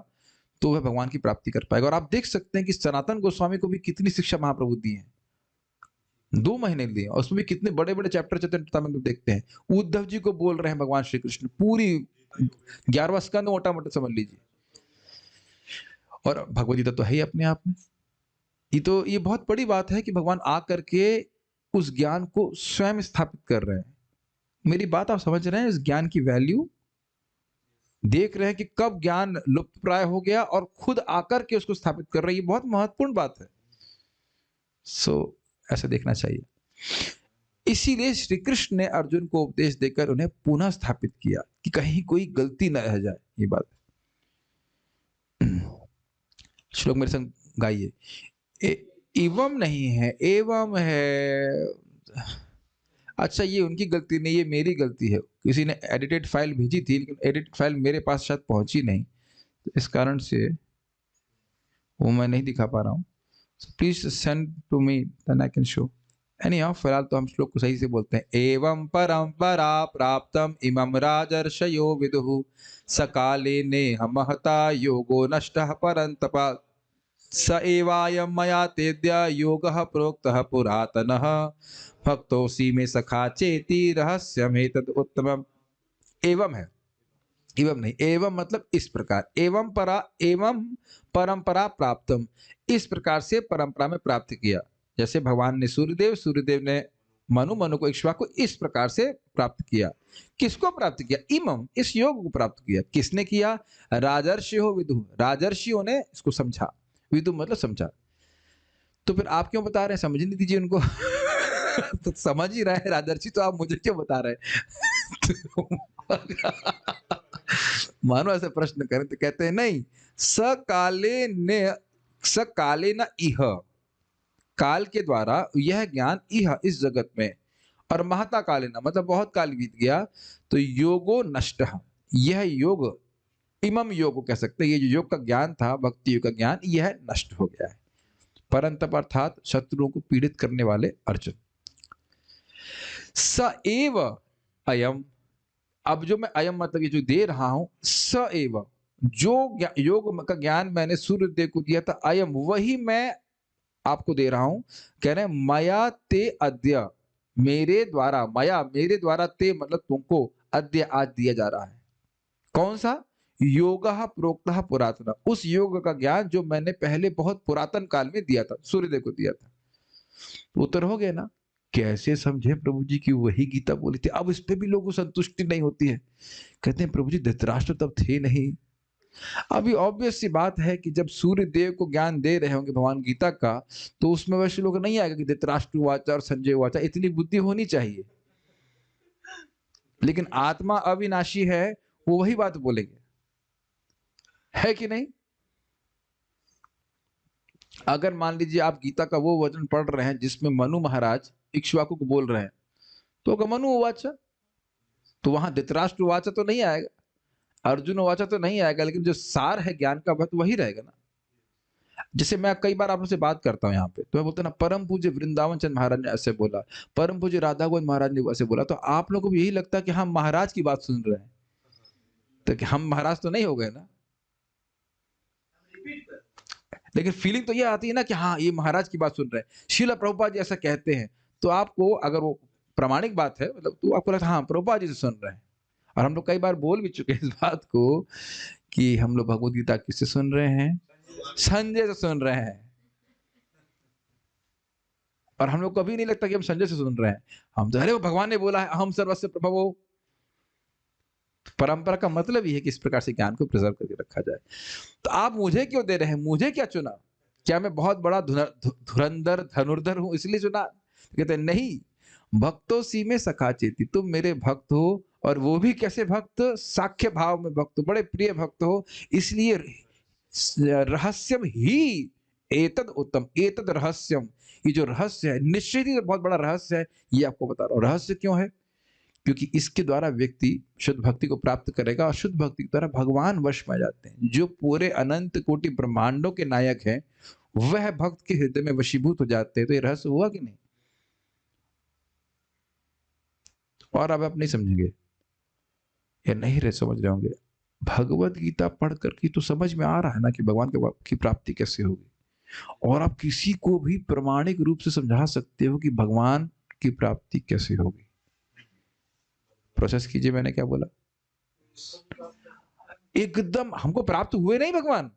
तो वह भगवान की प्राप्ति कर पाएगा। और आप देख सकते हैं कि सनातन गोस्वामी को भी कितनी शिक्षा महाप्रभु दी है, 2 महीने लिए, और उसमें भी कितने बड़े बड़े चैप्टर चैप्टर में देखते हैं। उद्धव जी को बोल रहे हैं भगवान श्री कृष्ण, पूरी 11वां स्कंद मोटा मोटा समझ लीजिए। और भगवद गीता तो है ही अपने आप में। ये बहुत बड़ी बात है कि भगवान आ करके उस ज्ञान को स्वयं स्थापित कर रहे हैं। मेरी बात आप समझ रहे हैं? इस ज्ञान की वैल्यू देख रहे हैं कि कब ज्ञान लुप्त प्राय हो गया और खुद आकर के उसको स्थापित कर रहे हैं। ये बहुत महत्वपूर्ण बात है। ऐसा देखना चाहिए। इसीलिए श्री कृष्ण ने अर्जुन को उपदेश देकर उन्हें पुनः स्थापित किया कि कहीं कोई गलती न रह जाए। ये बात श्लोक मेरे संग गाइए। एवं नहीं है, एवं है। अच्छा, ये उनकी गलती नहीं, ये मेरी गलती है। किसी ने एडिटेड फाइल भेजी थी, लेकिन एडिटेड फाइल मेरे पास शायद पहुंची नहीं, तो इस कारण से वो मैं नहीं दिखा पा रहा हूँ। Please send to me, then I can show. Anyhow, फिलहाल तो हम श्लोक को सही से बोलते हैं। एवं परंपरा प्राप्तम इमं राजर्षयो विदुः सकाले नेह महता योगो नष्टः परन्तपा स एवायं मया तेद्य योगः प्रोक्तः पुरातनः भक्तोऽसि मे सखा चेति रहस्यमेतद् उत्तमम्। एवं है, एवं नहीं। एवं मतलब इस प्रकार, एवं परंपरा प्राप्तम, इस प्रकार से परंपरा में प्राप्त किया। जैसे भगवान ने सूर्यदेव ने मनु को, इक्ष्वाकु को इस प्रकार से प्राप्त किया। किसको प्राप्त किया? इमम, इस योग को प्राप्त किया। किसने किया? राजर्षियो विदुः, राजर्षियों ने इसको समझा। विदु मतलब समझा। तो फिर आप क्यों बता रहे हैं? समझ नहीं दीजिए उनको। तो समझ ही रहा है राजर्षि, तो आप मुझे क्यों बता रहे हैं? मानो ऐसे प्रश्न करें तो कहते हैं नहीं, सकाले न इह, काल के द्वारा यह ज्ञान इह, इस जगत में, और महता काले न मतलब बहुत काल बीत गया, तो योगो नष्ट, यह योग, इमम योग को कह सकते हैं, ये जो योग का ज्ञान था, भक्ति योग का ज्ञान, यह नष्ट हो गया है। परंतप अर्थात शत्रुओं को पीड़ित करने वाले अर्जुन। स एव अयम, अब जो मैं अयम मतलब ये जो दे रहा हूं, स एव, जो योग का ज्ञान मैंने सूर्यदेव को दिया था, अयम वही मैं आपको दे रहा हूं। कह रहे हैं मया ते अद्य, मेरे द्वारा, मया मेरे द्वारा, ते मतलब तुमको, अद्य आज दिया जा रहा है। कौन सा? योगः प्रोक्तः पुरातन, उस योग का ज्ञान जो मैंने पहले बहुत पुरातन काल में दिया था, सूर्यदेव को दिया था। उत्तर हो गया ना? कैसे समझे प्रभु जी की वही गीता बोली थी? अब इस पे भी लोगों को संतुष्टि नहीं होती है। कहते हैं प्रभु जी धृतराष्ट्र तब थे नहीं। अभी ऑब्वियस सी बात है कि जब सूर्यदेव को ज्ञान दे रहे होंगे भगवान गीता का, तो उसमें वैसे लोग नहीं आएगा कि धृतराष्ट्र वाचा और संजय वाचा। इतनी बुद्धि होनी चाहिए। लेकिन आत्मा अविनाशी है, वो वही बात बोलेंगे, है कि नहीं? अगर मान लीजिए आप गीता का वो वचन पढ़ रहे हैं जिसमें मनु महाराज इक्ष्वाकु को बोल रहे हैं, तो अगर मनु वाचा, तो वहां धृतराष्ट्र वाचा तो नहीं आएगा, अर्जुन वाचा तो नहीं आएगा, लेकिन जो सार है ज्ञान का वह तो वही रहेगा ना। जैसे मैं कई बार आप लोग से बात करता हूँ यहाँ पे, तो मैं बोलता ना परम पूज्य वृंदावन चंद महाराज ने ऐसे बोला, परम पूज्य राधा गोविंद महाराज ने ऐसे बोला, तो आप लोगों को भी यही लगता है कि हम महाराज की बात सुन रहे हैं। तो कि हम महाराज तो नहीं हो गए ना, लेकिन फीलिंग तो ये आती है ना कि हाँ ये महाराज की बात सुन रहे हैं, श्रील प्रभुपाद जी ऐसा कहते हैं, तो आपको अगर वो प्रामाणिक बात है मतलब, तो आपको लगता है हाँ प्रभुपाद जी से सुन रहे हैं। और हम लोग कई बार बोल भी चुके हैं इस बात को कि हम लोग भगवद गीता किससे सुन रहे हैं? संजय से सुन रहे हैं। और हम लोग को कभी नहीं लगता कि हम संजय से सुन रहे हैं, हम तो अरे वो भगवान ने बोला है अहम सर्वस्य प्रभवो। परंपरा का मतलब ये है कि इस प्रकार से ज्ञान को प्रिजर्व करके रखा जाए। तो आप मुझे क्यों दे रहे हैं? मुझे क्या चुना? क्या मैं बहुत बड़ा धुरंधर धनुर्धर हूं इसलिए चुना? कहते हैं नहीं, भक्तोसी में सखा चेती, तुम मेरे भक्त हो, और वो भी कैसे भक्त, साख्य भाव में भक्त हो, बड़े प्रिय भक्त हो, इसलिए रहस्यम ही एतद उत्तम, एतद रहस्यम, ये जो रहस्य है निश्चित ही बहुत बड़ा रहस्य है, ये आपको बता रहा हूँ। रहस्य क्यों है? क्योंकि इसके द्वारा व्यक्ति शुद्ध भक्ति को प्राप्त करेगा, और शुद्ध भक्ति के द्वारा भगवान वश में आ जाते हैं। जो पूरे अनंत कोटि ब्रह्मांडों के नायक हैं, वह भक्त के हृदय में वशीभूत हो जाते हैं। तो ये रहस्य हुआ कि नहीं? और अब आप नहीं समझेंगे या नहीं रह समझ रहे होंगे, भगवत गीता पढ़कर की तो समझ में आ रहा है ना कि भगवान की प्राप्ति कैसे होगी, और आप किसी को भी प्रमाणिक रूप से समझा सकते हो कि भगवान की प्राप्ति कैसे होगी। प्रोसेस कीजिए, मैंने क्या बोला? एकदम हमको प्राप्त हुए नहीं भगवान,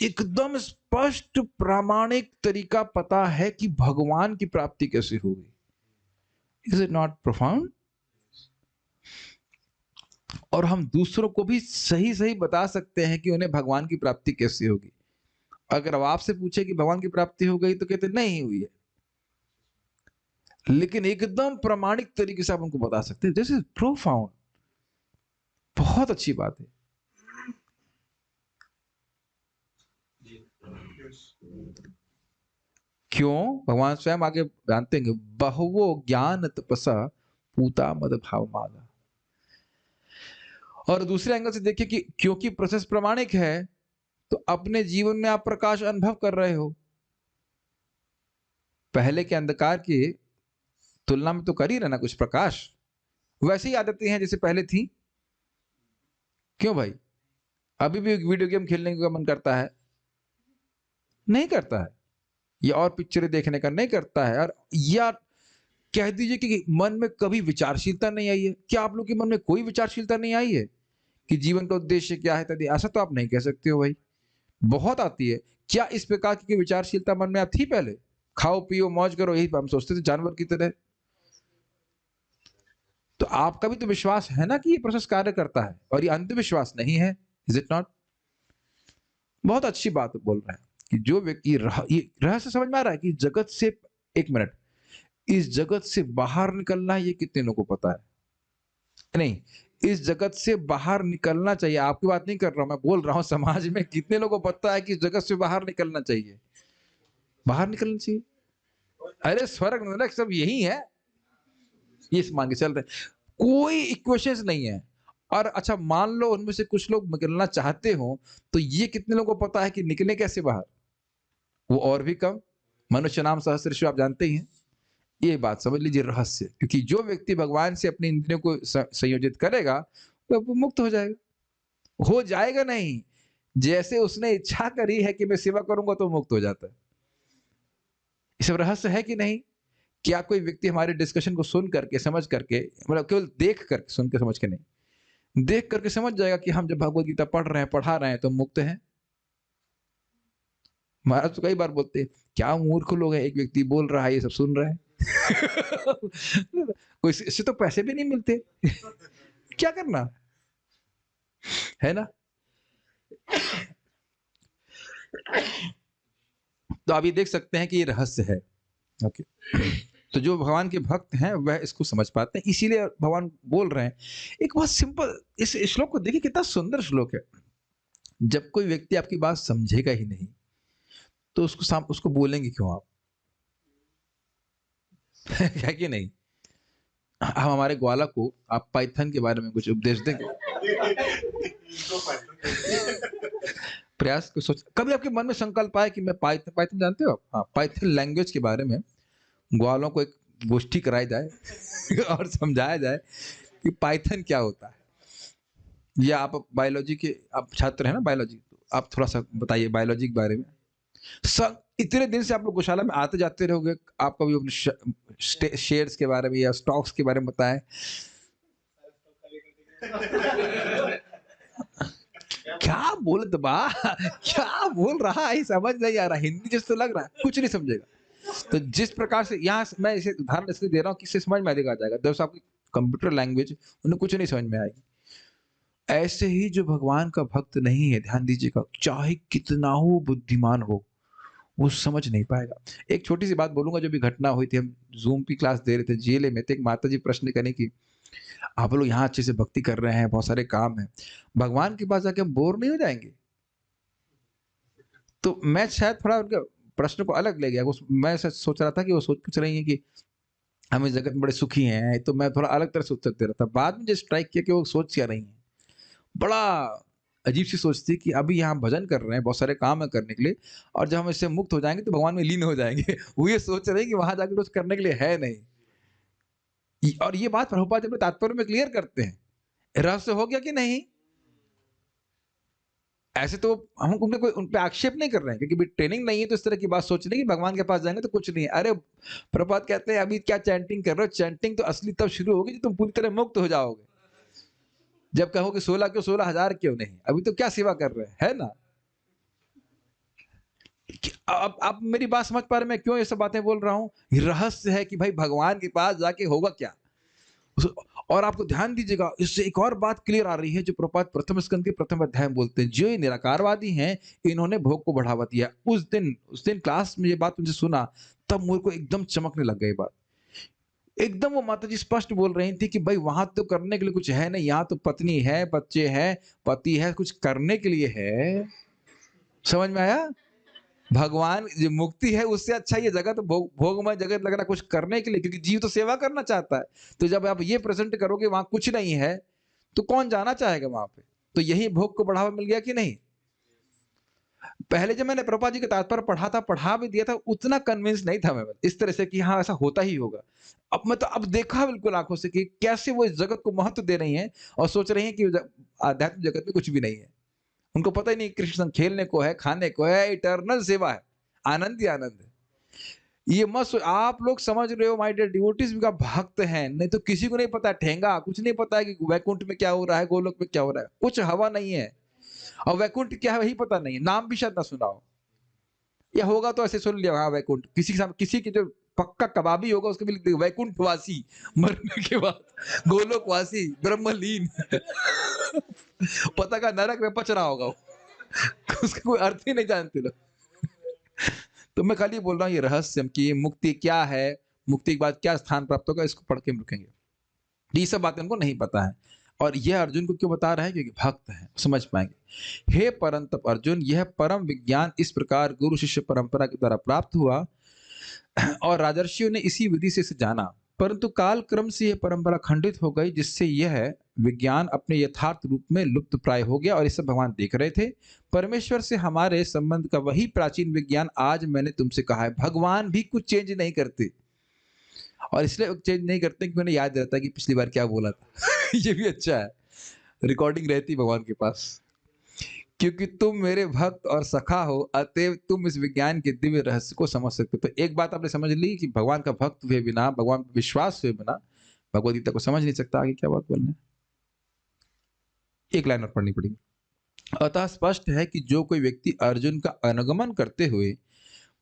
एकदम स्पष्ट प्रामाणिक तरीका पता है कि भगवान की प्राप्ति कैसे होगी। Is it not profound? और हम दूसरों को भी सही सही बता सकते हैं कि उन्हें भगवान की प्राप्ति कैसे होगी। अगर अब आपसे पूछे कि भगवान की प्राप्ति हो गई, तो कहते नहीं हुई है, लेकिन एकदम प्रामाणिक तरीके से आप उनको बता सकते हैं। दिस इज प्रोफाउंड, बहुत अच्छी बात है। क्यों? भगवान स्वयं आगे जानते हैं, बहुवो ज्ञान तपसा पूता मद भाव मागा। और दूसरे एंगल से देखिए कि क्योंकि प्रोसेस प्रामाणिक है, तो अपने जीवन में आप प्रकाश अनुभव कर रहे हो। पहले के अंधकार की तुलना में तो कर ही रहना कुछ प्रकाश। वैसे ही आदतें हैं जैसे पहले थी। क्यों भाई? अभी भी वीडियो गेम खेलने का मन करता है? नहीं करता है। या और पिक्चरें देखने का नहीं करता है? और या कह दीजिए कि मन में कभी विचारशीलता नहीं आई है? क्या आप लोग के मन में कोई विचारशीलता नहीं आई है कि जीवन का उद्देश्य क्या है? ऐसा तो आप नहीं कह सकते हो भाई, बहुत आती है। क्या इस प्रकार की विचारशीलता मन में आप थी पहले? खाओ पियो मौज करो, यही हम सोचते थे जानवर की तरह। तो आपका भी तो विश्वास है ना कि ये प्रोसेस कार्य करता है, और ये अंधविश्वास नहीं है। Is it not? बहुत अच्छी बात बोल रहे हैं कि जो व्यक्ति ये रहस्य समझ में आ रहा है कि जगत से, एक मिनट, इस जगत से बाहर निकलना है, ये कितने लोगों को पता है? नहीं, इस जगत से बाहर निकलना चाहिए। आपकी बात नहीं कर रहा हूं, मैं बोल रहा हूं समाज में कितने लोगों को पता है कि इस जगत से बाहर निकलना चाहिए? बाहर निकलना चाहिए। अरे स्वर्ग नरक सब यही है, ये मान के चल रहे, कोई इक्वेशंस नहीं है। और अच्छा मान लो उनमें से कुछ लोग निकलना चाहते हो, तो ये कितने लोगों को पता है कि निकले कैसे बाहर? वो और भी कम। मनुष्य नाम सहस्त्र, आप जानते ही हैं। ये बात समझ लीजिए रहस्य, क्योंकि जो व्यक्ति भगवान से अपनी इंद्रियों को संयोजित करेगा, तो वो मुक्त हो जाएगा। हो जाएगा नहीं, जैसे उसने इच्छा करी है कि मैं सेवा करूंगा, तो मुक्त हो जाता है। ये सब रहस्य है कि नहीं? क्या कोई व्यक्ति हमारे डिस्कशन को सुन करके, समझ करके, मतलब केवल देख करके, सुन के समझ के नहीं, देख करके समझ जाएगा कि हम जब भगवत गीता पढ़ रहे हैं, पढ़ा रहे हैं, तो मुक्त हैं? महाराज तो कई बार बोलते हैं, क्या मूर्ख लोग हैं, एक व्यक्ति बोल रहा है, ये सब सुन रहे हैं। कोई इससे तो पैसे भी नहीं मिलते। क्या करना है ना? तो आप ये देख सकते हैं कि ये रहस्य है। ओके, तो जो भगवान के भक्त हैं वह इसको समझ पाते हैं, इसीलिए भगवान बोल रहे हैं। एक बहुत सिंपल, इस श्लोक को देखिए, कितना सुंदर श्लोक है। जब कोई व्यक्ति आपकी बात समझेगा ही नहीं, तो उसको बोलेंगे क्यों आप? है कि नहीं? हम हमारे ग्वाला को आप पाइथन के बारे में कुछ उपदेश देंगे? प्रयास को सोच, कभी आपके मन में संकल्प आया कि मैं पाइथन जानते हो आप? हाँ, पाइथन लैंग्वेज के बारे में ग्वालों को एक गोष्ठी कराई जाए और समझाया जाए कि पाइथन क्या होता है। या आप बायोलॉजी के, आप छात्र हैं ना बायोलॉजी, तो आप थोड़ा सा बताइए बायोलॉजी के बारे में। सब इतने दिन से आप लोग गौशाला में आते जाते रहोगे, आप कभी अपने शेयर्स के बारे में या स्टॉक्स के बारे में बताएं। क्या बोल दबा, क्या बोल रहा है, समझ नहीं आ रहा, हिंदी जैसे तो लग रहा है, कुछ नहीं समझेगा। तो जिस प्रकार से यहाँ मैं इसे उदाहरण इसलिए दे रहा हूँ कि इससे समझ में आ जाएगा। जब आपकी कंप्यूटर लैंग्वेज, उन्हें कुछ नहीं समझ में आएगी। ऐसे ही जो भगवान का भक्त नहीं है, ध्यान दीजिएगा, चाहे कितना हो बुद्धिमान हो, वो समझ नहीं पाएगा। एक छोटी सी बात बोलूंगा, जो भी घटना हुई थी, हम जूम की क्लास दे रहे थे, जीएलए में, तो एक माता जी प्रश्न करें कि आप लोग यहाँ अच्छे से भक्ति कर रहे हैं, बहुत सारे काम हैं, भगवान के पास जाके हम बोर नहीं हो जाएंगे? तो मैं शायद थोड़ा उनका प्रश्न को अलग ले गया। मैं सोच रहा था कि वो सोच कुछ रही है कि हम इस जगत में बड़े सुखी हैं, तो मैं थोड़ा अलग तरह से उत्तर दे रहा था। बाद में जो स्ट्राइक किया कि वो सोच क्या रही है, बड़ा अजीब सी सोच थी कि अभी यहाँ भजन कर रहे हैं, बहुत सारे काम है करने के लिए, और जब हम इससे मुक्त हो जाएंगे तो भगवान में लीन हो जाएंगे। वो ये सोच रहे हैं कि वहां जाकर कुछ करने के लिए है नहीं। और ये बात प्रभुपाद जी अपने तात्पर्य में क्लियर करते हैं। रहस्य हो गया कि नहीं? ऐसे तो हम उनके कोई उन पे आक्षेप नहीं कर रहे हैं, क्योंकि ट्रेनिंग नहीं है तो इस तरह की बात सोच रहे हैं कि भगवान के पास जाएंगे तो कुछ नहीं है। अरे प्रभुपाद कहते हैं अभी क्या चैंटिंग कर रहे हो? चैंटिंग तो असली तब शुरू होगी जब तुम पूरी तरह मुक्त हो जाओगे। जब कहोगे 16 क्यों, 16,000 क्यों नहीं, अभी तो क्या सेवा कर रहे हैं, है ना? अब आप मेरी बात समझ पा रहे हैं मैं क्यों ये सब बातें बोल रहा हूँ? रहस्य है कि भाई भगवान के पास जाके होगा क्या। और आपको ध्यान दीजिएगा, इससे एक और बात क्लियर आ रही है जो प्रभुपाद प्रथम स्कंद के प्रथम अध्याय में बोलते हैं। जो ये निराकारवादी हैं, इन्होंने भोग को बढ़ावा दिया। उस दिन क्लास में ये बात मुझे सुना, तब मुझे को एकदम चमकने लग गई बात। एकदम वो माता जी स्पष्ट बोल रही थी कि भाई वहां तो करने के लिए कुछ है नहीं, यहाँ तो पत्नी है, बच्चे हैं, पति है, कुछ करने के लिए है। समझ में आया? भगवान जो मुक्ति है, उससे अच्छा ये जगत भोगमय जगत लग रहा कुछ करने के लिए, क्योंकि जीव तो सेवा करना चाहता है। तो जब आप ये प्रेजेंट करोगे वहां कुछ नहीं है, तो कौन जाना चाहेगा वहां पे? तो यही भोग को बढ़ावा मिल गया कि नहीं? पहले जब मैंने प्रभुपाद जी का तात्पर्य पढ़ा था, पढ़ा भी दिया था, उतना कन्विंस नहीं था मैं इस तरह से कि हाँ ऐसा होता ही होगा। अब मैं तो अब देखा बिल्कुल आंखों से कि कैसे वो इस जगत को महत्व दे रही हैं और सोच रही हैं कि आध्यात्मिक जगत में कुछ भी नहीं है। उनको पता ही नहीं कृष्ण संग खेलने को है, खाने को है, इटर्नल सेवा है, आनंद ही आनंद है। ये मत आप लोग समझ रहे हो माय डियर डिवोटीज का भक्त हैं, नहीं तो किसी को नहीं पता ठेंगा, कुछ नहीं पता है कि वैकुंठ में क्या हो रहा है, गोलोक में क्या हो रहा है, कुछ हवा नहीं है। और वैकुंठ क्या है वही पता नहीं है, नाम भी शायद ना सुना हो, या होगा तो ऐसे सुन लिया हाँ वैकुंठ, किसी की जो पक्का कबाबी होगा उसके भी लिख देगा वैकुंठ वासी, मरने के बाद गोलोक वासी, ब्रह्मलीन। पता का नरक में पच रहा होगा वो। उसका कोई अर्थ ही नहीं जानते लोग। तो मैं खाली बोल रहा हूँ ये रहस्य कि मुक्ति क्या है, मुक्ति के बाद क्या स्थान प्राप्त होगा, इसको पढ़ के हम रुकेंगे। ये सब बातें उनको नहीं पता है, और यह अर्जुन को क्यों बता रहा है? क्योंकि भक्त है, समझ पाएंगे। हे परंतप अर्जुन, यह परम विज्ञान इस प्रकार गुरु शिष्य परंपरा के द्वारा प्राप्त हुआ और राजर्षियों ने इसी विधि से इसे जाना, परंतु काल क्रम से यह परंपरा खंडित हो गई, जिससे यह विज्ञान अपने यथार्थ रूप में लुप्त प्राय हो गया। और इसे भगवान देख रहे थे। परमेश्वर से हमारे संबंध का वही प्राचीन विज्ञान आज मैंने तुमसे कहा है। भगवान भी कुछ चेंज नहीं करते, और इसलिए चेंज नहीं करते कि मैंने याद रहता है कि पिछली बार क्या बोला था। ये भी अच्छा है, रिकॉर्डिंग रहती भगवान के पास। क्योंकि तुम मेरे भक्त और सखा हो, अतएव तुम इस विज्ञान के दिव्य रहस्य को समझ सकते हो। तो एक बात आपने समझ ली कि भगवान का भक्त हुए बिना, भगवान पर विश्वास हुए बिना भगवद गीता को समझ नहीं सकता। आगे क्या बात बोलना है? एक लाइन और पढ़नी पड़ेगी। अतः स्पष्ट है कि जो कोई व्यक्ति अर्जुन का अनुगमन करते हुए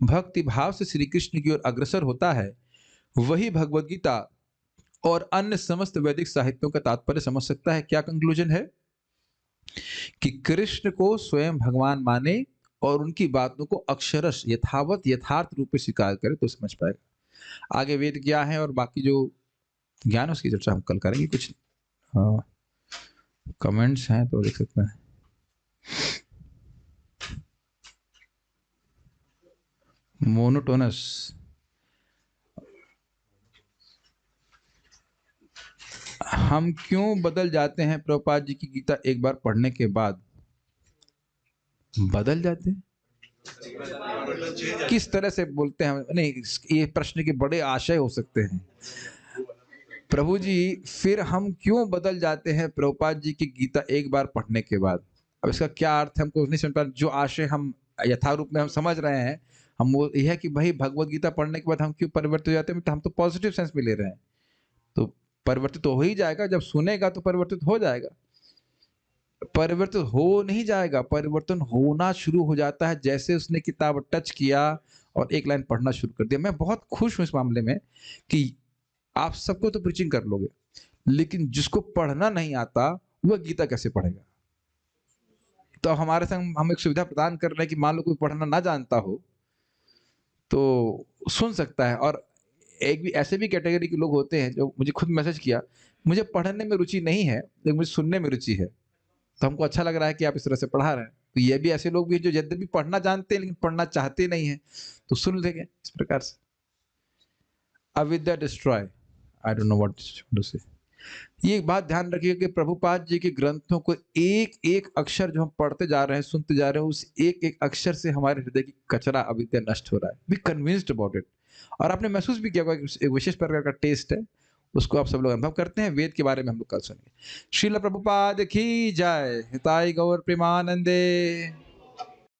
भक्ति भाव से श्री कृष्ण की ओर अग्रसर होता है, वही भगवद गीता और अन्य समस्त वैदिक साहित्यों का तात्पर्य समझ सकता है। क्या कंक्लूजन है? कि कृष्ण को स्वयं भगवान माने और उनकी बातों को अक्षरश यथावत यथार्थ रूप में स्वीकार करे तो समझ पाएगा। आगे वेद क्या है और बाकी जो ज्ञान उसकी चर्चा हम कल करेंगे। कुछ कमेंट्स हैं तो देख सकते हैं। मोनोटोनस, हम क्यों बदल जाते हैं प्रभुपाद जी की गीता एक बार पढ़ने के बाद? बदल जाते हैं किस तरह से बोलते हैं? नहीं, ये प्रश्न के बड़े आशय हो सकते हैं। प्रभु जी फिर हम क्यों बदल जाते हैं प्रभुपाद जी की गीता एक बार पढ़ने के बाद? अब इसका क्या अर्थ है हमको नहीं समझ पा। जो आशय हम यथारूप में हम समझ रहे हैं, हम वो यह है कि भाई भगवत गीता पढ़ने के बाद हम क्यों परिवर्तित हो जाते हैं? तो हम तो पॉजिटिव सेंस में ले रहे हैं, तो परिवर्तित तो हो ही जाएगा। जब सुनेगा तो परिवर्तित हो जाएगा। परिवर्तन हो नहीं जाएगा, परिवर्तन होना शुरू हो जाता है जैसे उसने किताब टच किया और एक लाइन पढ़ना शुरू कर दिया। मैं बहुत खुश हूं इस मामले में कि आप सबको तो प्रीचिंग कर लोगे, लेकिन जिसको पढ़ना नहीं आता वह गीता कैसे पढ़ेगा? तो हमारे संग हम एक सुविधा प्रदान कर रहे हैं कि मान लो कोई पढ़ना ना जानता हो तो सुन सकता है। और एक भी ऐसे भी कैटेगरी के लोग होते हैं जो मुझे खुद मैसेज किया, मुझे पढ़ने में रुचि नहीं है, लेकिन मुझे सुनने में रुचि है। तो हमको अच्छा लग रहा है कि आप इस तरह से पढ़ा रहे हैं। तो ये भी ऐसे लोग भी हैं जो यद्यपि पढ़ना जानते हैं लेकिन पढ़ना चाहते नहीं हैं, तो सुन लेंगे इस प्रकार से। अविद्या destroy, I don't know what to say. ये एक बात ध्यान रखिए कि प्रभुपाद जी के ग्रंथों को एक एक अक्षर जो हम पढ़ते जा रहे हैं, सुनते जा रहे हैं, उस एक एक अक्षर से हमारे हृदय की कचरा अविद्या नष्ट हो रहा है। Be convinced about it. और आपने महसूस भी किया होगा कि एक विशेष प्रकार का टेस्ट है, उसको आप सब लोग अनुभव करते हैं। वेद के बारे में हम लोग कल सुनेंगे। श्रील प्रभुपाद की जय। हिताई गौर प्रेमानंदे।